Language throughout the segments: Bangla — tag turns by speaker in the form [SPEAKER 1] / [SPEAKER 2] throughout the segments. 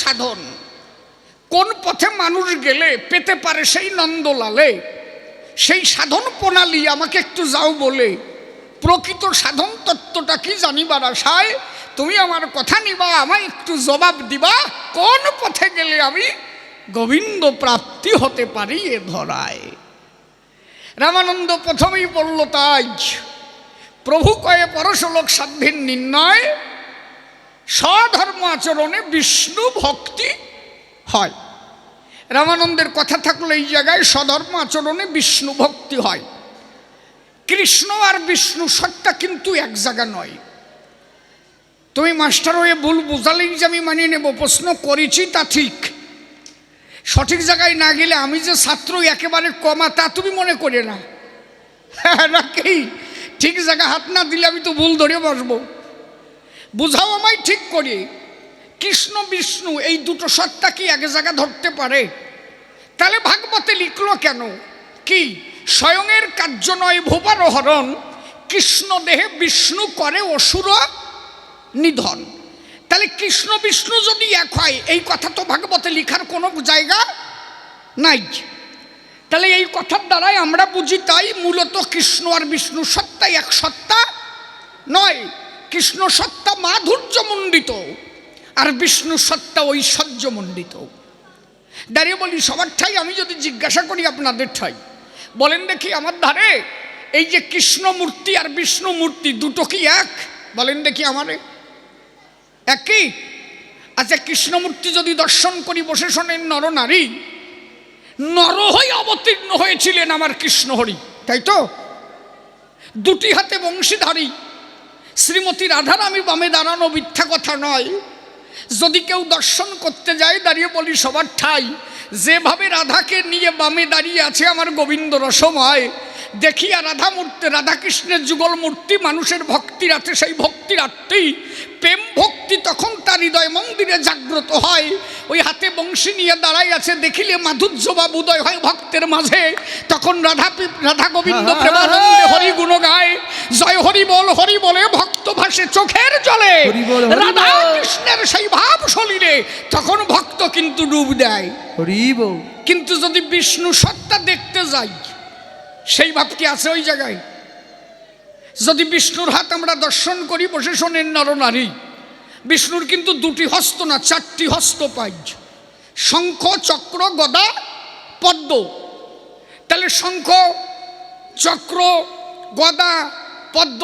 [SPEAKER 1] সাধন, কোন পথে মানুষ গেলে পেতে পারে সেই নন্দলালে, সেই সাধন প্রণালী আমাকে একটু যাও বলে। প্রকৃত সাধন তত্ত্বটা কি জানিবার আশায় তুমি আমার কথা নিবা, আমায় একটু জবাব দিবা, কোন পথে গেলে আমি গোবিন্দ প্রাপ্তি হতে পারি এ ধরায়। রামানন্দ প্রথমেই বলল, তাই প্রভু কয়ে পরশলোক সাধ্যের নির্ণয়, স্বধর্ম আচরণে বিষ্ণু ভক্তি হয়। রামানন্দের কথা থাকলো এই জায়গায়, স্বধর্ম আচরণে বিষ্ণু ভক্তি হয়। কৃষ্ণ আর বিষ্ণু সত্তা কিন্তু এক জায়গা নয়। তুমি মাস্টার হয়ে ভুল বোঝালেই যে আমি মানিয়ে নেব, প্রশ্ন করেছি তা ঠিক, সঠিক জায়গায় না গেলে আমি যে ছাত্র একেবারে কমা তা তুমি মনে করে না নাকি? ঠিক জায়গা হাত না দিলে আমি তো ভুল ধরে বসবো। বুঝাও আমায় ঠিক করে, কৃষ্ণ বিষ্ণু এই দুটো সত্তা কি এক জায়গা ধরতে পারে? তাহলে ভাগবতে লিখলো কেন কি স্বয়ংয়ের কার্য নয় ভুবার হরণ, কৃষ্ণ দেহে বিষ্ণু করে অসুর নিধন। তাহলে কৃষ্ণ বিষ্ণু যদি এক হয়, এই কথা তো ভাগবতে লিখার কোনো জায়গা নাই। তাহলে এই কথার দ্বারাই আমরা বুঝি তাই মূলত কৃষ্ণ আর বিষ্ণু সত্তা এক সত্তা নয়। কৃষ্ণ সত্তা মাধুর্যমণ্ডিত আর বিষ্ণু সত্তা ঐশ্বর্যমণ্ডিত। দাঁড়িয়ে বলি সবার ঠাই আমি যদি জিজ্ঞাসা করি আপনাদের ঠাই, বলেন দেখি আমার ধারে এই যে কৃষ্ণ মূর্তি আর বিষ্ণু মূর্তি দুটো কি এক? বলেন দেখি আমারে একই? আচ্ছা, কৃষ্ণমূর্তি যদি দর্শন করি বসে শোনেন নরনারী, নর হয়ে অবতীর্ণ হয়েছিলেন আমার কৃষ্ণ হরি, তাই তো? দুটি হাতে বংশীধারী শ্রীমতী রাধার আমি বামে দাঁড়ানো মিথ্যা কথা নয়। যদি কেউ দর্শন করতে যায়, দাঁড়িয়ে বলি সবার ঠাই, যেভাবে রাধাকে নিয়ে বামে দাঁড়িয়ে আছে আমার গোবিন্দ রসময়, দেখিয়া রাধা মূর্তি রাধাকৃষ্ণের যুগল মূর্তি মানুষের ভক্তির আছে, সেই ভক্তির আত্মী প্রেম ভক্তি তখন তার হৃদয় মন্দিরে জাগ্রত হয়। ওই হাতে বংশী নিয়ে দাঁড়াই আছে, দেখিলে মাধুর্য বা উদয় হয় ভক্তের মাঝে, তখন রাধা গোবিন্দ প্রেমানন্দে হরি গুণ গায়, জয় হরি বলে ভক্ত ভাসে চোখের জলে, রাধা কৃষ্ণের সেই ভাব শরীরে তখন ভক্ত কিন্তু ডুব দেয়। কিন্তু যদি বিষ্ণু সত্তা দেখতে যাই, সেই ভাব কি আছে ওই জায়গায়? যদি বিষ্ণুর হাত আমরা দর্শন করি বসে শোনেন নরনারী, বিষ্ণুর কিন্তু দুটি হস্ত না, চারটি হস্ত পাই, শঙ্খ চক্র গদা পদ্ম। তাহলে শঙ্খ চক্র গদা পদ্ম,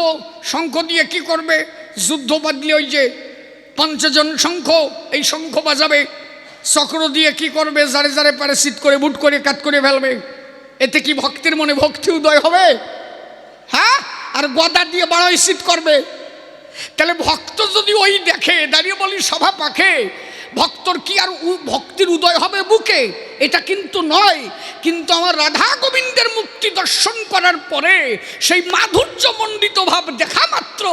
[SPEAKER 1] শঙ্খ দিয়ে কি করবে? যুদ্ধ বাঁধলে ওই যে পঞ্চজন শঙ্খ, এই শঙ্খ বাজাবে। চক্র দিয়ে কি করবে? যারে যারে পারে শীত করে বুট করে কাট করে ফেলবে। এতে কি ভক্তের মনে ভক্তি উদয় হবে? হ্যাঁ। আর গদা দিয়ে বাড়াই শীত করবে। তাহলে ভক্ত যদি ওই দেখে, দাঁড়িয়ে বলি সভা পাখে, ভক্তর কি আর ভক্তির উদয় হবে বুকে? এটা কিন্তু নয়। কিন্তু আমার রাধা গোবিন্দের মুক্তি দর্শন করার পরে সেই মাধুর্যমণ্ডিত ভাব দেখা মাত্র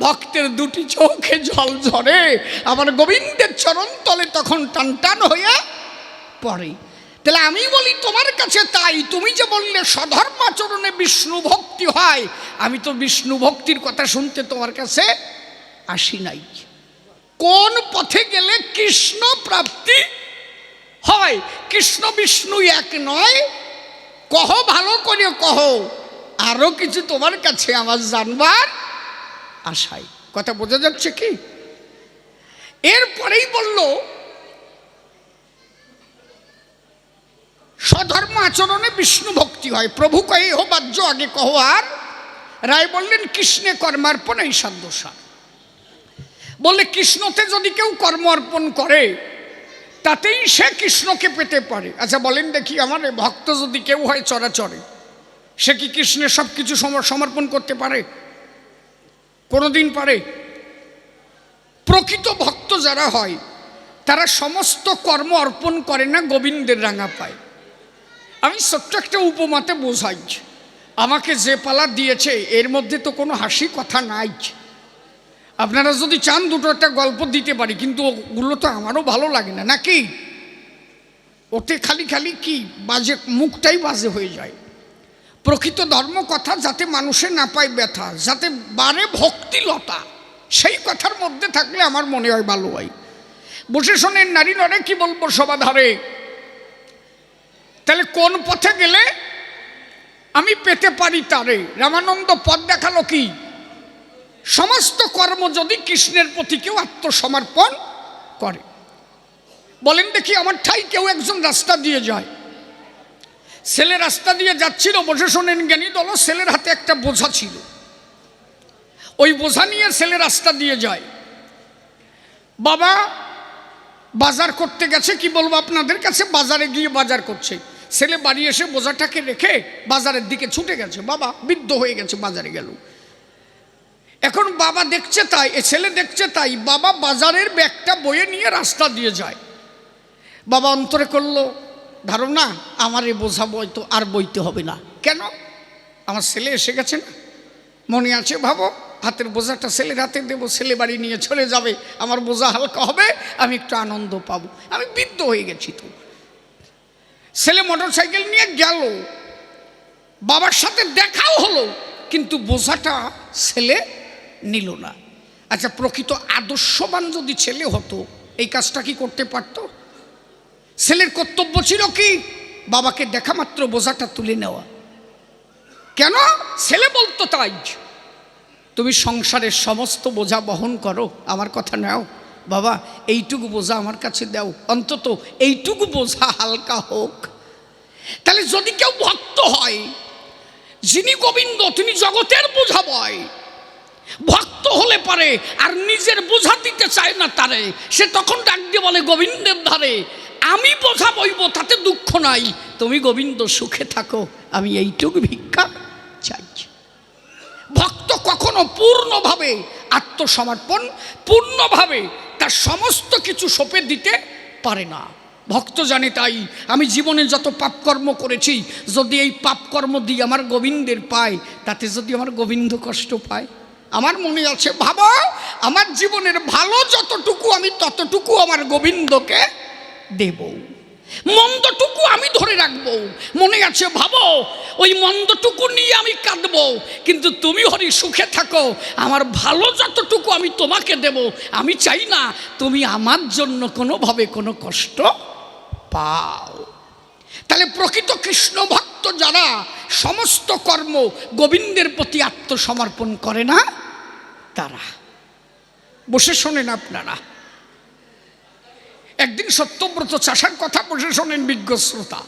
[SPEAKER 1] ভক্তের দুটি চোখে জল ঝরে, আমার গোবিন্দের চরণ তলে তখন টান টান হয়ে পড়ে। তাহলে আমি বলি তোমার কাছে তাই, তুমি যে বললে স্বধর্মাচরণে বিষ্ণু ভক্তি হয়, আমি তো বিষ্ণু ভক্তির কথা শুনতে তোমার কাছে আসি নাই। কোন পথে গেলে কৃষ্ণ প্রাপ্তি হয়? কৃষ্ণ বিষ্ণু এক নয়, কহ ভালো করে কহ, আরো কিছু তোমার কাছে আমার জানবার আশায়। কথা বোঝা যাচ্ছে কি? এরপরেই বলল স্বধর্ম আচরণে বিষ্ণু ভক্তি হয়। প্রভু কয়ে হো বাহ্য আগে কহ আর, রায় বললেন কৃষ্ণে কর্মার্পণ এই সাধ্যসার। বললে কৃষ্ণতে যদি কেউ কর্ম অর্পণ করে তাতেই সে কৃষ্ণকে পেতে পারে। আচ্ছা বলেন দেখি আমার ভক্ত যদি কেউ হয় চরাচরে, সে কি কৃষ্ণের সব কিছু সমর্পণ করতে পারে? কোনোদিন পারে? প্রকৃত ভক্ত যারা হয় তারা সমস্ত কর্ম অর্পণ করে না, গোবিন্দের রাঙা পায়। আমি ছোট্ট একটা উপমাতে বোঝাই, আমাকে যে পালা দিয়েছে এর মধ্যে তো কোনো হাসি কথা নাই। আপনারা যদি চান দুটো একটা গল্প দিতে পারি, কিন্তু ওগুলো তো আমারও ভালো লাগে না, নাকি? ওতে খালি খালি কি বাজে, মুখটাই বাজে হয়ে যায়। প্রকৃত ধর্ম কথা যাতে মানুষে না পায় ব্যথা, যাতে বারে ভক্তিলতা, সেই কথার মধ্যে থাকলে আমার মনে হয় ভালো হয়। বসে শোনেন নারী নরে কি বলবো সবাধারে। তাহলে কোন পথে গেলে আমি পেতে পারি তারে? রামানন্দ পথ দেখালো কি? সমস্ত কর্ম যদি কৃষ্ণের প্রতি কেউ আত্মসমর্পণ করে। বলেন দেখি, আমার ঠাই কেউ একজন রাস্তা দিয়ে যায়, ছেলে রাস্তা দিয়ে যাচ্ছিল, বসে শোনেন জ্ঞানী দল, ছেলের হাতে একটা বোঝা ছিল, ওই বোঝা নিয়ে ছেলে রাস্তা দিয়ে যায়। বাবা বাজার করতে গেছে, কি বলবো আপনাদের কাছে, বাজারে গিয়ে বাজার করছে। ছেলে বাড়ি এসে বোঝাটাকে রেখে বাজারের দিকে ছুটে গেছে, বাবা বৃদ্ধ হয়ে গেছে, বাজারে গেল। এখন বাবা দেখছে তাই, এ ছেলে দেখছে তাই, বাবা বাজারের ব্যাগটা বয়ে নিয়ে রাস্তা দিয়ে যায়। বাবা অন্তরে করলো ধারণা, আমার এ বোঝা বইতো আর বইতে হবে না। কেন? আমার ছেলে এসে গেছে না, মনে আছে, ভাবো হাতের বোঝাটা ছেলের হাতে দেবো, ছেলে বাড়ি নিয়ে চলে যাবে, আমার বোঝা হালকা হবে, আমি একটু আনন্দ পাবো, আমি বৃদ্ধ হয়ে গেছি। তো ছেলে মোটর সাইকেল নিয়ে গেল, বাবার সাথে দেখাও হলো, কিন্তু বোঝাটা ছেলে নিল না। আচ্ছা, প্রকৃত আদর্শবান যদি ছেলে হতো এই কাজটা কি করতে পারতো? ছেলের কর্তব্য ছিল কি? বাবাকে দেখা মাত্র বোঝাটা তুলে নেওয়া। কেন? ছেলে বলতো তাই, তুমি সংসারের সমস্ত বোঝা বহন করো, আমার কথা নাও বাবা, এইটুকু বোঝা আমার কাছে দাও, অন্তত এইটুকু বোঝা হালকা হোক। তাহলে যদি কেউ ভক্ত হয়, যিনি গোবিন্দ তিনি জগতের বোঝা বয়, ভক্ত হলে পারে আর নিজের বোঝা দিতে চায় না তারে, সে তখন ডাক দিয়ে বলে গোবিন্দের ধারে আমি বোঝা বইব, তাতে দুঃখ নাই, তুমি গোবিন্দ সুখে থাকো, আমি এইটুকু ভিক্ষা চাই। ভক্ত কখনো পূর্ণভাবে আত্মসমর্পণ, পূর্ণভাবে তার সমস্ত কিছু সঁপে দিতে পারে না। ভক্ত জানে তাই, আমি জীবনে যত পাপকর্ম করেছি, যদি এই পাপকর্ম দিয়ে আমার গোবিন্দের পায়, তাতে যদি আমার গোবিন্দ কষ্ট পায়। আমার মনে আছে, ভাবো আমার জীবনের ভালো যতটুকু আমি ততটুকু আমার গোবিন্দকে দেব, মন্দটুকু আমি ধরে রাখবো। মনে আছে, ভাবো ওই মন্দটুকু নিয়ে আমি কাঁদবো, কিন্তু তুমি হরি সুখে থাকো, আমার ভালো যতটুকু আমি তোমাকে দেব, আমি চাই না তুমি আমার জন্য কোনোভাবে কোনো কষ্ট পাও। তাহলে প্রকৃত কৃষ্ণ ভক্ত যারা সমস্ত কর্ম গোবিন্দের প্রতি আত্মসমর্পণ করে না, তারা। বসে শোনেন আপনারা, একদিন সত্যব্রত চাষার কথা বসে শোনেন বিজ্ঞ শ্রোতা।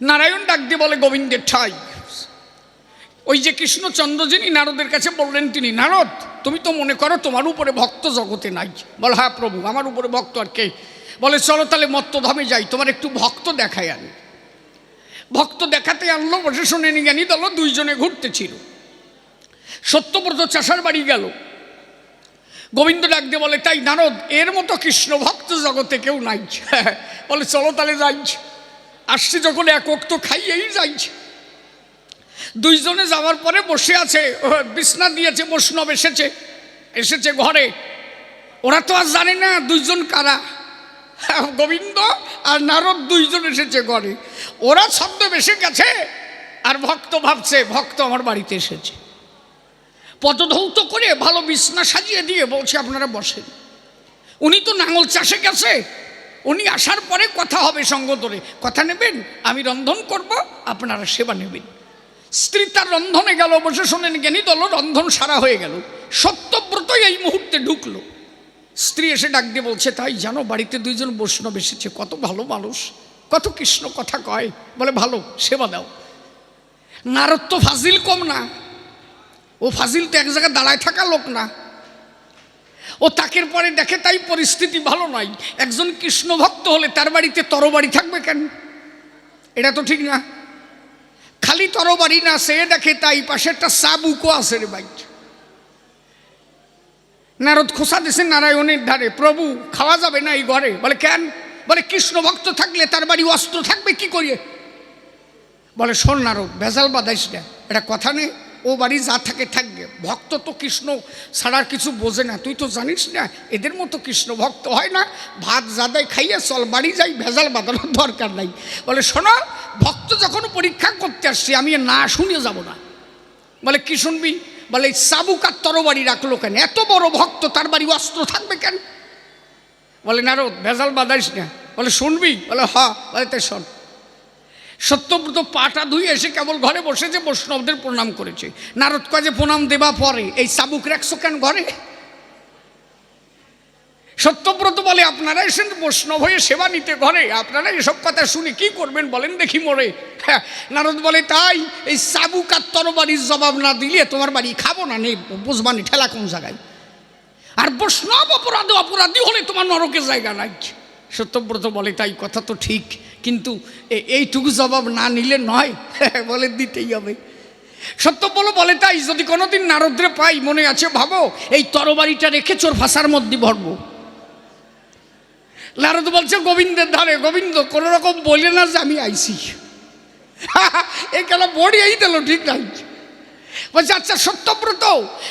[SPEAKER 1] নারায়ণ ডাক দিয়ে বলে গোবিন্দের ঠাই। ওই যে কৃষ্ণচন্দ্র যিনি নারদের কাছে বললেন, তিনি, নারদ তুমি তো মনে করো তোমার উপরে ভক্ত জগতে নাই। বলে হ্যাঁ প্রভু, আমার উপরে ভক্ত আর কে? বলে চলো তাহলে মত্তধামে যাই, তোমার একটু ভক্ত দেখাই আনি। ভক্ত দেখাতে আনলো, বসে শোনেন জ্ঞানী দল, দুইজনে ঘুরতেছিল। সত্যব্রত চাষার বাড়ি গেল, গোবিন্দ ডাক দিয়ে বলে তাই নারদ, এর মতো কৃষ্ণ ভক্ত জগতে কেউ নাই। বলে চলো তাহলে যাই, আসছি যখন একক তো খাইয়েই যাই। দুইজনে যাওয়ার পরে বসে আছে, বিছনা দিয়েছে, বৈষ্ণব এসেছে ঘরে। ওরা তো আর জানে না দুইজন কারা, গোবিন্দ আর নারদ দুইজন এসেছে ঘরে। ওরা ছদ্মবেশে গেছে আর ভক্ত ভাবছে ভক্ত আমার বাড়িতে এসেছে। পদধৌত করে ভালো বিছনা সাজিয়ে দিয়ে বলছে আপনারা বসেন। উনি তো নাঙল চাষে গেছে, উনি আসার পরে কথা হবে সঙ্গ ধরে, কথা নেবেন, আমি রন্ধন করব, আপনারা সেবা নেবেন। স্ত্রী তার রন্ধনে গেল, বসে শোনেন জ্ঞানী দল, রন্ধন সারা হয়ে গেল। সত্যব্রত এই মুহূর্তে ঢুকলো। স্ত্রী এসে ডাক দিয়ে বলছে তাই জানো বাড়িতে দুইজন বৈষ্ণব এসেছে, কত ভালো মানুষ, কত কৃষ্ণ কথা কয়। বলে ভালো, সেবা দাও। নারদ তো ফাজিল কম না, ও ফাজিল তো এক জায়গায় দাঁড়ায় থাকা লোক না। ও তাকের পরে দেখে তাই পরিস্থিতি ভালো নাই। একজন কৃষ্ণ ভক্ত হলে তার বাড়িতে তরবারি থাকবে কেন? এটা তো ঠিক না। খালি তরবারি না, সে দেখে তাই পাশে একটা চাবুকও আছে রে ভাই। নারদ খোসা দিয়েছে নারায়ণের ধারে, প্রভু খাওয়া যাবে না এই ঘরে। বলে কেন? বলে কৃষ্ণ ভক্ত থাকলে তার বাড়ি অস্ত্র থাকবে কি করিয়ে? বলে শোন নারদ, ভেজাল বাদাইস না, এটা কথা নেই, ও বাড়ি যা থাকে থাকবে। ভক্ত তো কৃষ্ণ ছাড়ার কিছু বোঝে না, তুই তো জানিস না, এদের মতো কৃষ্ণ ভক্ত হয় না। ভাত যাদাই খাইয়ে চল বাড়ি যাই, ভেজাল বাঁধানোর দরকার নাই। বলে শোনো, ভক্ত যখন পরীক্ষা করতে আসছি আমি না শুনে যাব না। বলে কি শুনবি? বলে এই চাবুক আর তরবারি রাখলো কেন? এত বড় ভক্ত, তার বাড়ি অস্ত্র থাকবে কেন? বলে নারদ ভেজাল বাঁধাইস না। বলে শুনবি? বলে বলে তাই শোন। সত্যব্রত পাটা ধুয়ে এসে কেবল ঘরে বসেছে, বৈষ্ণবদের প্রণাম করেছে। নারদ কয় যে প্রণাম দেবা পরে, এই চাবুক রাখছো কেন ঘরে? সত্যব্রত বলে আপনারা এসেন বৈষ্ণব হয়ে সেবা নিতে ঘরে, আপনারা এসব কথা শুনে কি করবেন বলেন দেখি মোরে। নারদ বলে তাই, এই চাবুক আর তরবারির জবাব না দিলে তোমার বাড়ি খাবো না, নেই বুঝবানি ঠেলা কোন জায়গায়। আর বৈষ্ণব অপরাধী হলে তোমার নরকের জায়গা নাই। সত্যব্রত বলে তাই কথা তো ঠিক, কিন্তু এইটুকু জবাব না নিলে নয়। বলে দিতেই হবে। সত্যব্রত বলে তাই, যদি কোনোদিন নারদরে পাই মনে আছে ভাবো এই তরবারিটা রেখে চোর ফাঁসার মধ্যে ভরবো। নারদ বলছে গোবিন্দের ধারে, গোবিন্দ কোনো রকম বলে না যে আমি আইছি। এই কেন বড়িয়েই দিল, ঠিক নাই। বলছে আচ্ছা সত্যব্রত,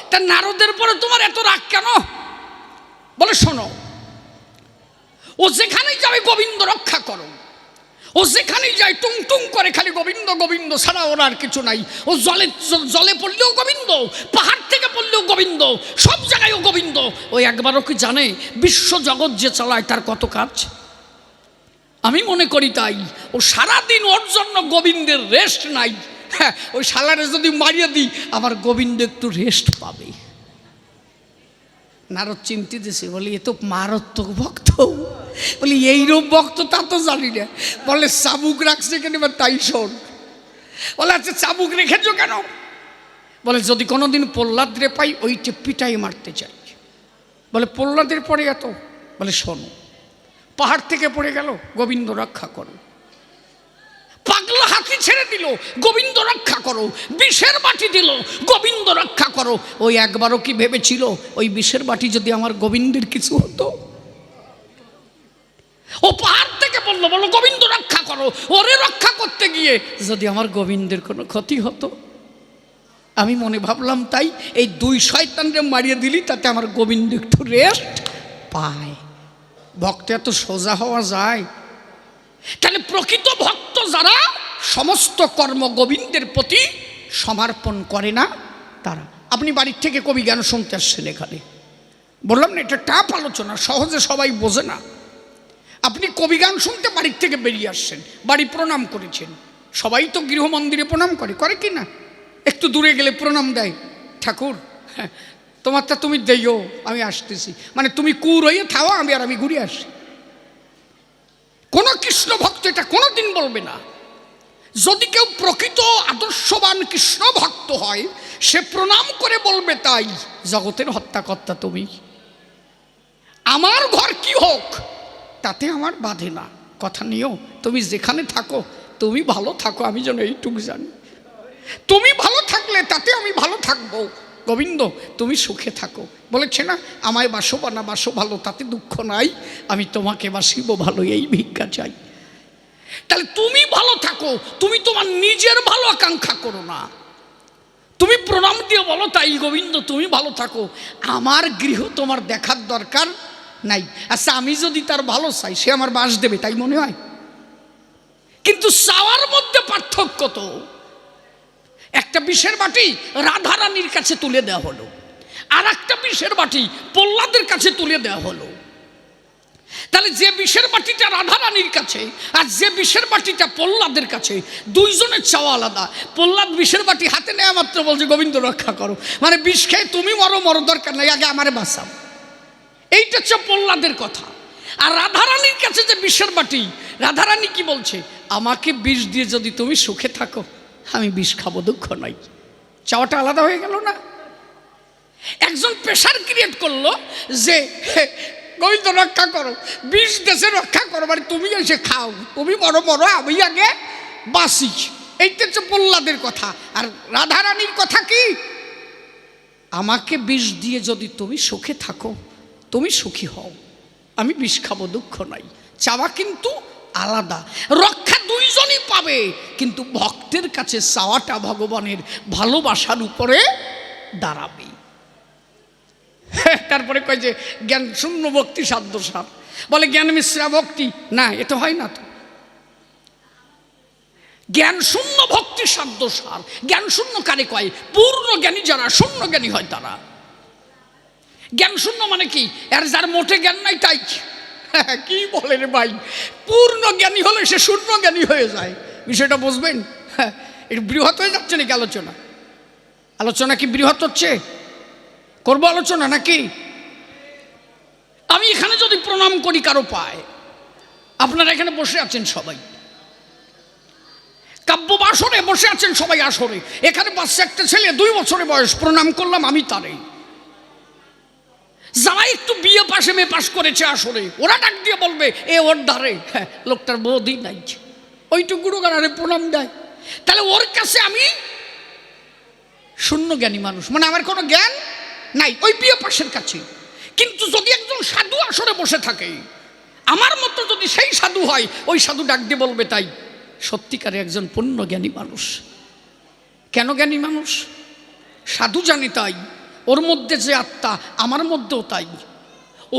[SPEAKER 1] তা নারদের পরে তোমার এত রাগ কেন? বলে শোনো, ও যেখানেই যাবে গোবিন্দ রক্ষা করো, ও যেখানেই যায় টুং টুং করে খালি গোবিন্দ গোবিন্দ ছাড়া ওর আর কিছু নাই। ও জলে পড়লেও গোবিন্দ, পাহাড় থেকে পড়লেও গোবিন্দ, সব জায়গায়ও গোবিন্দ। ওই একবারও কি জানে বিশ্ব জগৎ যে চালায় তার কত কাজ? আমি মনে করি তাই ও সারাদিন ওর জন্য গোবিন্দের রেস্ট নাই। হ্যাঁ, ওই শালারে যদি মারিয়ে দিই আমার গোবিন্দ একটু রেস্ট পাবে। নারদ চিন্তিত দিছে, বলি এ তো মারাত্মক ভক্ত। বলি এইরূপ ভক্ত তা তো জানি না। বলে চাবুক রাখছে কেন? এবার তাই শোন। বলে আচ্ছা চাবুক রেখেছো কেন? বলে যদি কোনোদিন প্রহ্লাদরে পাই ওইটা পিটাই মারতে চাই। বলে প্রহ্লাদের পরে এত? বলে শোনো, পাহাড় থেকে পড়ে গেল, গোবিন্দ রক্ষা করো। পাগলা হাতি ছেড়ে দিল, গোবিন্দ রক্ষা করো। বিষের বাটি দিল, গোবিন্দ রক্ষা করো। ওই একবারও কি ভেবেছিল ওই বিষের বাটি যদি আমার গোবিন্দের কিছু হতো? ও পাহাড় থেকে বললো, বলো গোবিন্দ রক্ষা করো। ওরে রক্ষা করতে গিয়ে যদি আমার গোবিন্দের কোনো ক্ষতি হতো? আমি মনে ভাবলাম তাই এই দুই শয়তানরে মারিয়ে দিলি, তাতে আমার গোবিন্দ একটু রেস্ট পায়। ভক্ত এত সোজা হওয়া যায়? তাহলে প্রকৃত ভক্ত যারা সমস্ত কর্ম গোবিন্দের প্রতি সমর্পণ করে না তারা। আপনি বাড়ির থেকে কবি জ্ঞান শুনতে আসছেন এখানে, বললাম না এটা টাপ আলোচনা, সহজে সবাই বোঝে না। আপনি কবি গান শুনতে বাড়ির থেকে বেরিয়ে আসছেন, বাড়ি প্রণাম করেছেন। সবাই তো গৃহ মন্দিরে প্রণাম করে কি না? একটু দূরে গেলে প্রণাম দেয়, ঠাকুর হ্যাঁ তোমারটা তুমি দেইও, আমি আসতেছি। মানে তুমি কুর হয়ে থাও, আমি ঘুরে আসি। কোন কৃষ্ণ ভক্ত এটা কোনোদিন বলবে না। যদি কেউ প্রকৃত আদর্শবান কৃষ্ণ ভক্ত হয়, সে প্রণাম করে বলবে তাই, জগতের হত্যাকর্তা তুমি, আমার ঘর কি হোক তাতে আমার বাধে না। কথা নিও, তুমি যেখানে থাকো তুমি ভালো থাকো, আমি যেন এইটুকু জানি। তুমি ভালো থাকলে তাতে আমি ভালো থাকবো। গোবিন্দ তুমি সুখে থাকো। বলেছে না, আমায় বাসো বা না বাসো ভালো, তাতে দুঃখ নাই, আমি তোমাকে বাসিব ভালো, এই ভিক্ষা চাই। তাহলে তুমি ভালো থাকো, তুমি তোমার নিজের ভালো আকাঙ্ক্ষা করো না। তুমি প্রণাম দিয়ে বলো তাই, গোবিন্দ তুমি ভালো থাকো, আমার গৃহ তোমার দেখার দরকার নাই। আচ্ছা আমি যদি তার ভালো চাই, সে আমার বাস দেবে তাই মনে হয়? কিন্তু চাওয়ার মধ্যে পার্থক্য তো। একটা বিষের বাটি রাধারানীর কাছে তুলে দেওয়া হলো, আর একটা বিষের বাটি প্রহ্লাদের কাছে তুলে দেওয়া হলো। তাহলে যে বিষের বাটিটা রাধারানীর কাছে আর যে বিষের বাটিটা প্রহ্লাদের কাছে, দুইজনের চাওয়া আলাদা। প্রহ্লাদ বিষের বাটি হাতে নেওয়া মাত্র বলছে গোবিন্দ রক্ষা করো, মানে বিষ খেয়ে তুমি মরো দরকার নাই, আগে আমারে বাঁচাও। এইটা হচ্ছে প্রহ্লাদের কথা। আর রাধারানীর কাছে যে বিষের বাটি, রাধারানী কি বলছে? আমাকে বিষ দিয়ে যদি তুমি সুখে থাকো, আমি বিষ খাবো, দুঃখ নাই। চাওয়াটা আলাদা হয়ে গেল না? একজন প্রেশার ক্রিয়েট করলো যে গোবিন্দ রক্ষা করো, বিষ দেশে রক্ষা করো, মানে তুমি এসে খাও, তুমি মরো আমি আগে বাঁচি। এইটা হচ্ছে প্রহ্লাদের কথা। আর রাধারানীর কথা কি? আমাকে বিষ দিয়ে যদি তুমি সুখে থাকো, তুমি সুখী হও, আমি বিষ খাবো, দুঃখ নাই। চাওয়া কিন্তু আলাদা। রক্ষা দুইজনই পাবে, কিন্তু ভক্তের কাছে চাওয়াটা ভগবানের ভালোবাসার উপরে দাঁড়াবে। তারপরে কয় যে জ্ঞান শূন্য ভক্তি সাধ্য সার। বলে জ্ঞান মিশ্রা ভক্তি না, এটা হয় না তো। জ্ঞান শূন্য ভক্তি সাধ্য সার। জ্ঞান শূন্য কারে কয়? পূর্ণ জ্ঞানী যারা, শূন্য জ্ঞানী হয় তারা। জ্ঞান শূন্য মানে কি? আর যার মোটে জ্ঞান নাই তাই। কি বলে রে ভাই, পূর্ণ জ্ঞানী হলে সে শূন্য জ্ঞানী হয়ে যায়। বিষয়টা বুঝবেন। এটা বৃহৎ হয়ে যাচ্ছে নাকি আলোচনা? আলোচনা কি বৃহৎ হচ্ছে? করবো আলোচনা নাকি? আমি এখানে যদি প্রণাম করি কারো পায়, আপনারা এখানে বসে আছেন সবাই, কাব্য বাসরে বসে আছেন সবাই, আসরে এখানে বাচ্চা একটা ছেলে 2 বছরের বয়স, প্রণাম করলাম আমি তারে। যারা একটু বিয়ে পাশে মেয়ে পাশ করেছে আসরে, ওরা ডাক দিয়ে বলবে এ ওর দ্বারে, হ্যাঁ লোকটার বৌদি নাই, ওইটুকুরও গানারে প্রণাম দেয়। তাহলে ওর কাছে আমি শূন্য জ্ঞানী মানুষ, মানে আমার কোনো জ্ঞান নাই ওই বিয়ে পাশের কাছে। কিন্তু যদি একজন সাধু আসরে বসে থাকে, আমার মতো যদি সেই সাধু হয়, ওই সাধু ডাক দিয়ে বলবে তাই সত্যিকারে একজন পূর্ণ জ্ঞানী মানুষ। কেন জ্ঞানী মানুষ? সাধু জানি তাই, ওর মধ্যে যে আত্মা আমার মধ্যেও তাই।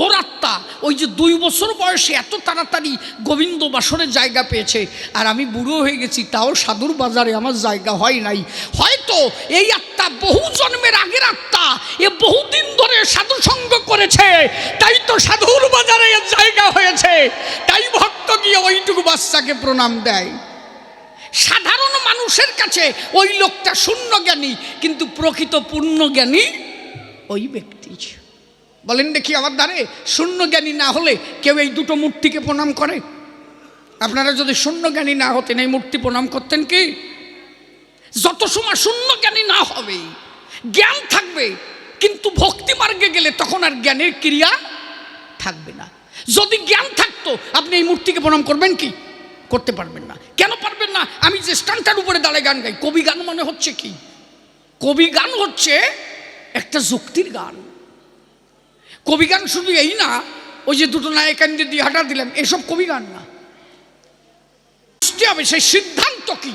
[SPEAKER 1] ওর আত্মা ওই যে 2 বছর বয়সে এত তাড়াতাড়ি গোবিন্দ বাসরের জায়গা পেয়েছে, আর আমি বুড়ো হয়ে গেছি, তাও সাধুর বাজারে আমার জায়গা হয় নাই। হয়তো এই আত্মা বহু জন্মের আগের আত্মা, এ বহুদিন ধরে সাধু সঙ্গ করেছে, তাই তো সাধুর বাজারে এর জায়গা হয়েছে। তাই ভক্ত গিয়ে ওইটুকু বাচ্চাকে প্রণাম দেয়। সাধারণ মানুষের কাছে ওই লোকটা শূন্য জ্ঞানী, কিন্তু প্রকৃত পূর্ণ জ্ঞানী ওই ব্যক্তি। বলেন দেখি, আমার দ্বারে শূন্য জ্ঞানী না হলে কেউ এই দুটো মূর্তিকে প্রণাম করে? আপনারা যদি শূন্য জ্ঞানী না হতেন, এই মূর্তি প্রণাম করতেন কি? যত সময় শূন্য জ্ঞানী না হবে, জ্ঞান থাকবে, কিন্তু ভক্তি মার্গে গেলে তখন আর জ্ঞানের ক্রিয়া থাকবে না। যদি জ্ঞান থাকতো, আপনি এই মূর্তিকে প্রণাম করবেন কি? করতে পারবেন না। কেন পারবেন না? আমি যে স্ট্যান্ডটার উপরে দাঁড়ায় গান গাই, কবি গান মনে হচ্ছে কি? কবি গান হচ্ছে একটা যুক্তির গান। কবি গান শুধু এই না, ওই যে দুটো নায়িকানদের দিয়ে হাঁটা দিলাম, এসব কবি গান না। হবে সেই সিদ্ধান্ত কি?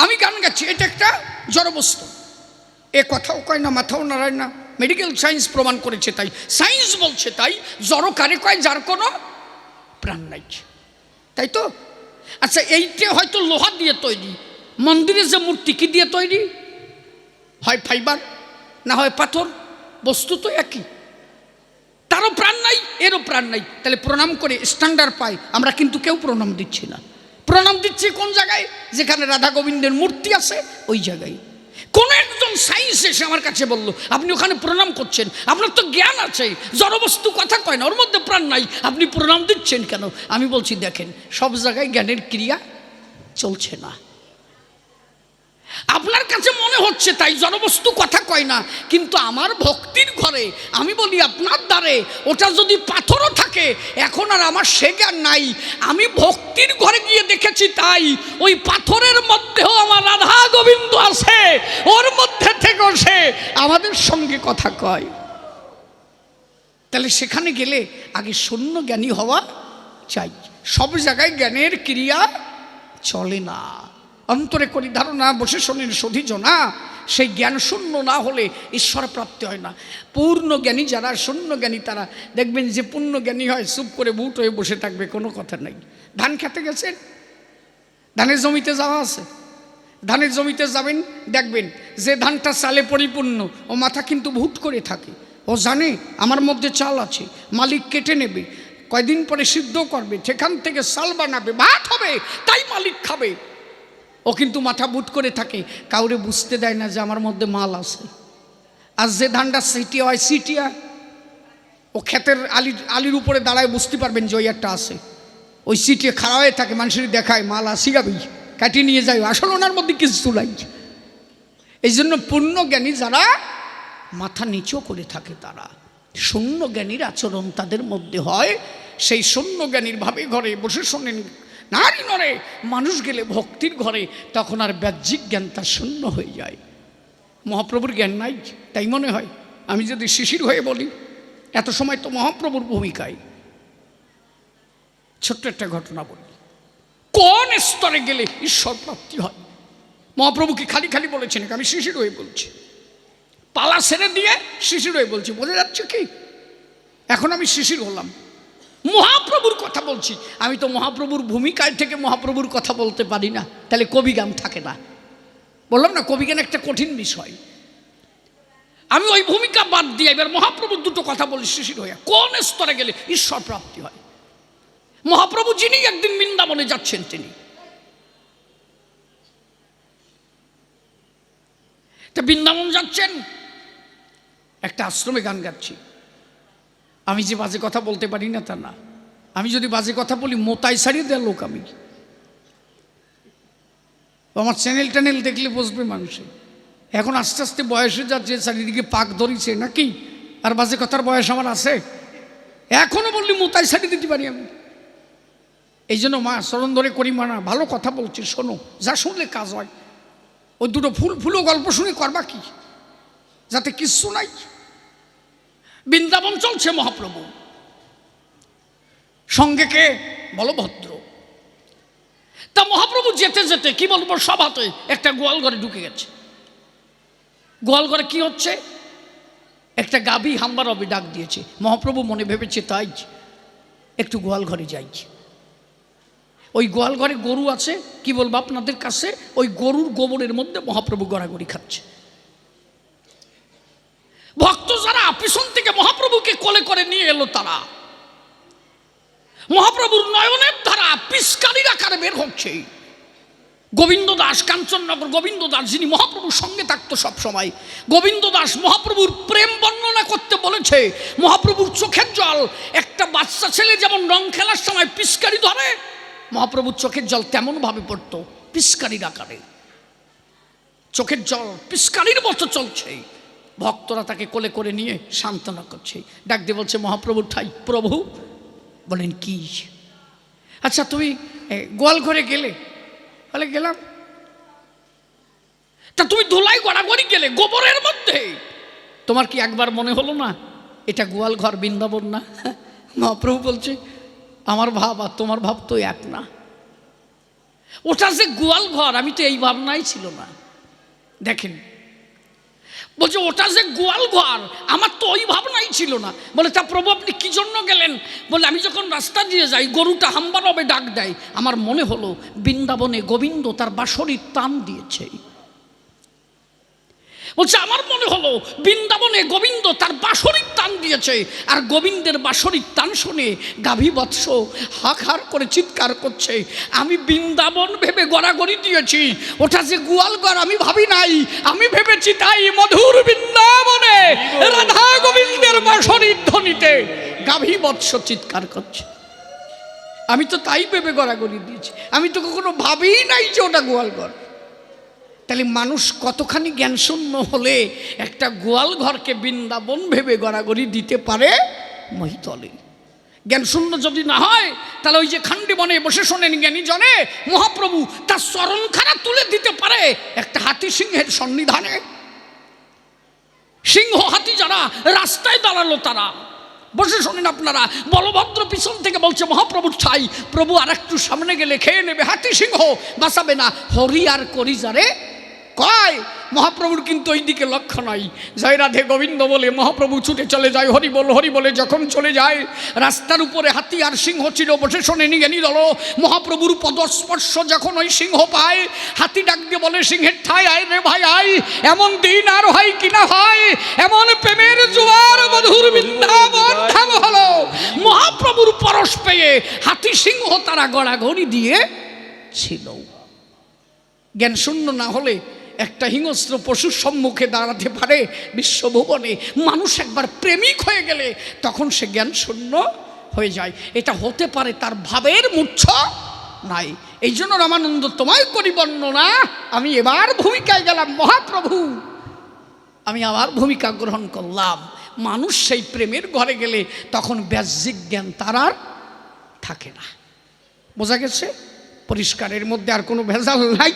[SPEAKER 1] আমি গান গাচ্ছি, এটা একটা জড়বস্তু, এ কথাও কয় না, মাথাও নাড়ায় না, মেডিকেল সায়েন্স প্রমাণ করেছে তাই, সায়েন্স বলছে তাই। জড় কারে কয়? যার কোনো প্রাণ নাই, তাই তো? আচ্ছা, এইটা হয়তো লোহা দিয়ে তৈরি, মন্দিরে যে মূর্তি কি দিয়ে তৈরি? হয় ফাইবার, না হয় পাথর, বস্তু তো একই। তারও প্রাণ নাই, এরও প্রাণ নাই। তাহলে প্রণাম করে স্ট্যান্ডার্ড পাই আমরা, কিন্তু কেউ প্রণাম দিচ্ছি না। প্রণাম দিচ্ছি কোন জায়গায়? যেখানে রাধা গোবিন্দের মূর্তি আছে ওই জায়গায়। কোন একজন সায়েন্স এসে আমার কাছে বলল, আপনি ওখানে প্রণাম করছেন, আপনার তো জ্ঞান আছে, জড়বস্তু কথা কয় না, ওর মধ্যে প্রাণ নাই, আপনি প্রণাম দিচ্ছেন কেন? আমি বলছি দেখেন, সব জায়গায় জ্ঞানের ক্রিয়া চলছে না। আপনার কাছে মনে হচ্ছে তাই জড়বস্তু কথা কয় না, কিন্তু আমার ভক্তির ঘরে আমি বলি আপনার দ্বারে ওটা যদি পাথরও থাকে, এখন আর আমার সে জ্ঞান নাই। আমি ভক্তির ঘরে গিয়ে দেখেছি তাই, ওই পাথরের মধ্যেও আমার রাধা গোবিন্দ আছে, ওর মধ্যে থেকেও সে আমাদের সঙ্গে কথা কয়। তাহলে সেখানে গেলে আগে শূন্য জ্ঞানী হওয়া চাই। সব জায়গায় জ্ঞানের ক্রিয়া চলে না। অন্তরে করি ধারণা, বসে শোনেন সধিজ না, সেই জ্ঞান শূন্য না হলে ঈশ্বর প্রাপ্তি হয় না। পূর্ণ জ্ঞানী যারা, শূন্য জ্ঞানী তারা দেখবেন যে পূর্ণ জ্ঞানী হয়, চুপ করে বুট হয়ে বসে থাকবে, কোনো কথা নাই। ধান খেতে গেছেন, ধানের জমিতে যাওয়া আছে, ধানের জমিতে যাবেন, দেখবেন যে ধানটা চালে পরিপূর্ণ, ও মাথা কিন্তু ভুট করে থাকে। ও জানে আমার মধ্যে চাল আছে, মালিক কেটে নেবে, কয়দিন পরে সিদ্ধ করবে, সেখান থেকে চাল বানাবে, ভাত হবে, তাই মালিক খাবে। ও কিন্তু মাথা বুট করে থাকে, কাউরে বুঝতে দেয় না যে আমার মধ্যে মাল আছে। আর যে ধানটা সিটিয়া হয়, সিটিয়া, ও ক্ষেতের আলির উপরে দাঁড়ায় বুঝতে পারবেন যে ওই একটা আছে, ওই সিটিয়ে খাড়া হয়ে থাকে, মানুষের দেখায় মাল আসি গাবি, কাটিয়ে নিয়ে যায়, আসলে ওনার মধ্যে কিছু নাই। এই জন্য পূর্ণ জ্ঞানী যারা মাথা নিচু করে থাকে, তারা শূন্য জ্ঞানীর আচরণ তাদের মধ্যে হয়। সেই শূন্য জ্ঞানীর ভাবে ঘরে বসে শোনেন, নারী নরে মানুষ গেলে ভক্তির ঘরে, তখন আর বাহ্যিক জ্ঞান তার শূন্য হয়ে যায়। মহাপ্রভুর জ্ঞান নাই তাই মনে হয়। আমি যদি শিশির হয়ে বলি, এত সময় তো মহাপ্রভুর ভূমিকায়। ছোট্ট একটা ঘটনা বলি, কোন স্তরে গেলে ঈশ্বর প্রাপ্তি হয়। মহাপ্রভু কি খালি খালি বলেছেন? আমি শিশির হয়ে বলছি, পালা ছেড়ে দিয়ে শিশির হয়ে বলছি, বোঝা যাচ্ছে কি? এখন আমি শিশির হলাম, মহাপ্রভুর কথা বলছি। আমি তো মহাপ্রভুর ভূমিকায় থেকে মহাপ্রভুর কথা বলতে পারি না, তাহলে কবি গান থাকে না। বললাম না, কবি গান একটা কঠিন বিষয়।
[SPEAKER 2] আমি ওই ভূমিকা বাদ দিয়ে এবার মহাপ্রভুর দুটো কথা বলি শিশির হইয়া। কোন স্তরে গেলে ঈশ্বর প্রাপ্তি হয়? মহাপ্রভু যিনি একদিন বৃন্দাবনে যাচ্ছেন, তিনি তা বৃন্দাবন যাচ্ছেন, একটা আশ্রমে গান গাচ্ছি। আমি যে বাজে কথা বলতে পারি না তা না, আমি যদি বাজে কথা বলি মোতাই ছাড়িয়ে দেওয়ার লোক আমি। আমার চ্যানেল দেখলে বসবে মানুষে। এখন আস্তে আস্তে বয়সে যাচ্ছে, চারিদিকে পাক ধরিছে নাকি, আর বাজে কথার বয়স আমার আছে? এখনো বললি মোতাই ছাড়িয়ে দিতে পারি আমি। এই জন্য মা চরণ ধরে করি, মানা ভালো কথা বলছি শোনো, যা শুনলে কাজ হয়। ওই দুটো ফুলো গল্প শুনে করবা কি, যাতে কিচ্ছু নাই। বৃন্দাবন চলছে মহাপ্রভু, সঙ্গে কে? বলভদ্র। তা মহাপ্রভু যেতে যেতে কি বলবো, সভাতে একটা গোয়াল ঘরে ঢুকে গেছে। গোয়াল ঘরে কি হচ্ছে? একটা গাভী হাম্বার রবে ডাক দিয়েছে। মহাপ্রভু মনে ভেবেছে তাই একটু গোয়াল ঘরে যাই। ওই গোয়াল ঘরে গরু আছে, কি বলবো আপনাদের কাছে, ওই গরুর গোবরের মধ্যে মহাপ্রভু গড়াগড়ি খাচ্ছে। ভক্ত যারা পিছন থেকে মহাপ্রভুকে কোলে করে নিয়ে এলো, তারা মহাপ্রভুর নয়নের ধারা পিস্কারির আকারে বের হচ্ছে। গোবিন্দ দাস, কাঞ্চননগর গোবিন্দ দাস, যিনি মহাপ্রভুর সঙ্গে থাকতো সব সময়, গোবিন্দ দাস মহাপ্রভুর প্রেম বর্ণনা করতে বলেছে। মহাপ্রভুর চোখের জল, একটা বাচ্চা ছেলে যেমন রং খেলার সময় পিস্কারি ধরে, মহাপ্রভুর চোখের জল তেমন ভাবে পড়তো, পিস্কারির আকারে। চোখের জল পিস্কারির মতো চলছে। ভক্তরা তাকে কোলে করে নিয়ে সান্ত্বনা করছে, ডাক দিয়ে বলছে মহাপ্রভুর ঠাই। প্রভু বলেন কি? আচ্ছা তুমি গোয়াল ঘরে গেলে? বলে গেলাম। তা তুমি ধুলাই গড়াগড়ি গেলে গোবরের মধ্যে, তোমার কি একবার মনে হলো না এটা গোয়াল ঘর, বৃন্দাবন না? মহাপ্রভু বলছে আমার ভাব আর তোমার ভাব তো এক না। ওটা যে গোয়াল ঘর, আমি তো এই ভাবনাই ছিল না। দেখেন বলছে ওটা যে গোয়াল ঘর, আমার তো ওই ভাবনাই ছিল না। বলে তা প্রভু আপনি কি জন্য গেলেন? বলে আমি যখন রাস্তা দিয়ে যাই, গরুটা হাম্বা রবে ডাক দেয়, আমার মনে হলো বৃন্দাবনে গোবিন্দ তার বাঁশরির টান দিয়েছে। বলছে আমার মনে হলো বৃন্দাবনে গোবিন্দ তার বাঁশরির টান দিয়েছে, আর গোবিন্দের বাঁশরির টান শুনে গাভী বৎস হাঁকহার করে চিৎকার করছে। আমি বৃন্দাবন ভেবে গড়াগড়ি দিয়েছি, ওটা যে গোয়াল ঘর আমি ভাবি নাই, আমি ভেবেছি তাই মধুর বৃন্দাবনে রাধা গোবিন্দের বাঁশরির ধ্বনিতে গাভী বৎস চিৎকার করছে। আমি তো তাই ভেবে গড়াগড়ি দিয়েছি, আমি তো কখনো ভাবি নাই যে ওটা গোয়াল ঘর। তাহলে মানুষ কতখানি জ্ঞানশূন্য হলে একটা গোয়াল ঘরকে বৃন্দাবন ভেবে গড়াগড়ি দিতে পারে? মহিতলে জ্ঞানশূন্য যদি না হয়, তাহলে ওই যে খান্ডি বনে বসে শোনেন জ্ঞানী জনে, মহাপ্রভু তার চরণখানা তুলে দিতে পারে একটা হাতি সিংহের সন্নিধানে। সিংহ হাতি যারা রাস্তায় দাঁড়ালো, তারা বসে শোনেন আপনারা। বলভদ্র পিছন থেকে বলছে মহাপ্রভুর ঠাই, প্রভু আর একটু সামনে গেলে খেয়ে নেবে হাতি সিংহ, বাঁচাবে না। হরি আর করি যারে কয়, মহাপ্রভুর কিন্তু ওই দিকে লক্ষ্য নাই। জয় রাধে গোবিন্দ বলে মহাপ্রভু ছুটে চলে যায়, হরি বলে যখন চলে যায়, রাস্তার উপরে হাতি আর সিংহ ছিল বসে শোনে জ্ঞানী দল। মহাপ্রভুর পদস্পর্শ যখন ওই সিংহ পায়, হাতি ডাক দিয়ে বলে সিংহের ঠাই আয় রে ভাই আয়, এমন দিন আর হয় কিনা হয়, এমন প্রেমের জোয়ার মধুর বৃন্দাবন ধাম হলো। মহাপ্রভুর পরশ পেয়ে হাতি সিংহ তারা গড়াগড়ি দিয়ে ছিল। জ্ঞান শূন্য না হলে একটা হিংস্র পশুর সম্মুখে দাঁড়াতে পারে বিশ্বভুবনে। মানুষ একবার প্রেমিক হয়ে গেলে তখন সে জ্ঞান শূন্য হয়ে যায়। এটা হতে পারে তার ভাবের মূর্ছ নাই। এই জন্য রামানন্দ তোমায় করি বর্ণনা, আমি এবার ভূমিকায় গেলাম মহাপ্রভু, আমি আবার ভূমিকা গ্রহণ করলাম। মানুষ সেই প্রেমের ঘরে গেলে তখন বাহ্যিক জ্ঞান তার আর থাকে না। বোঝা গেছে? পরিষ্কারের মধ্যে আর কোনো ভেজাল নাই।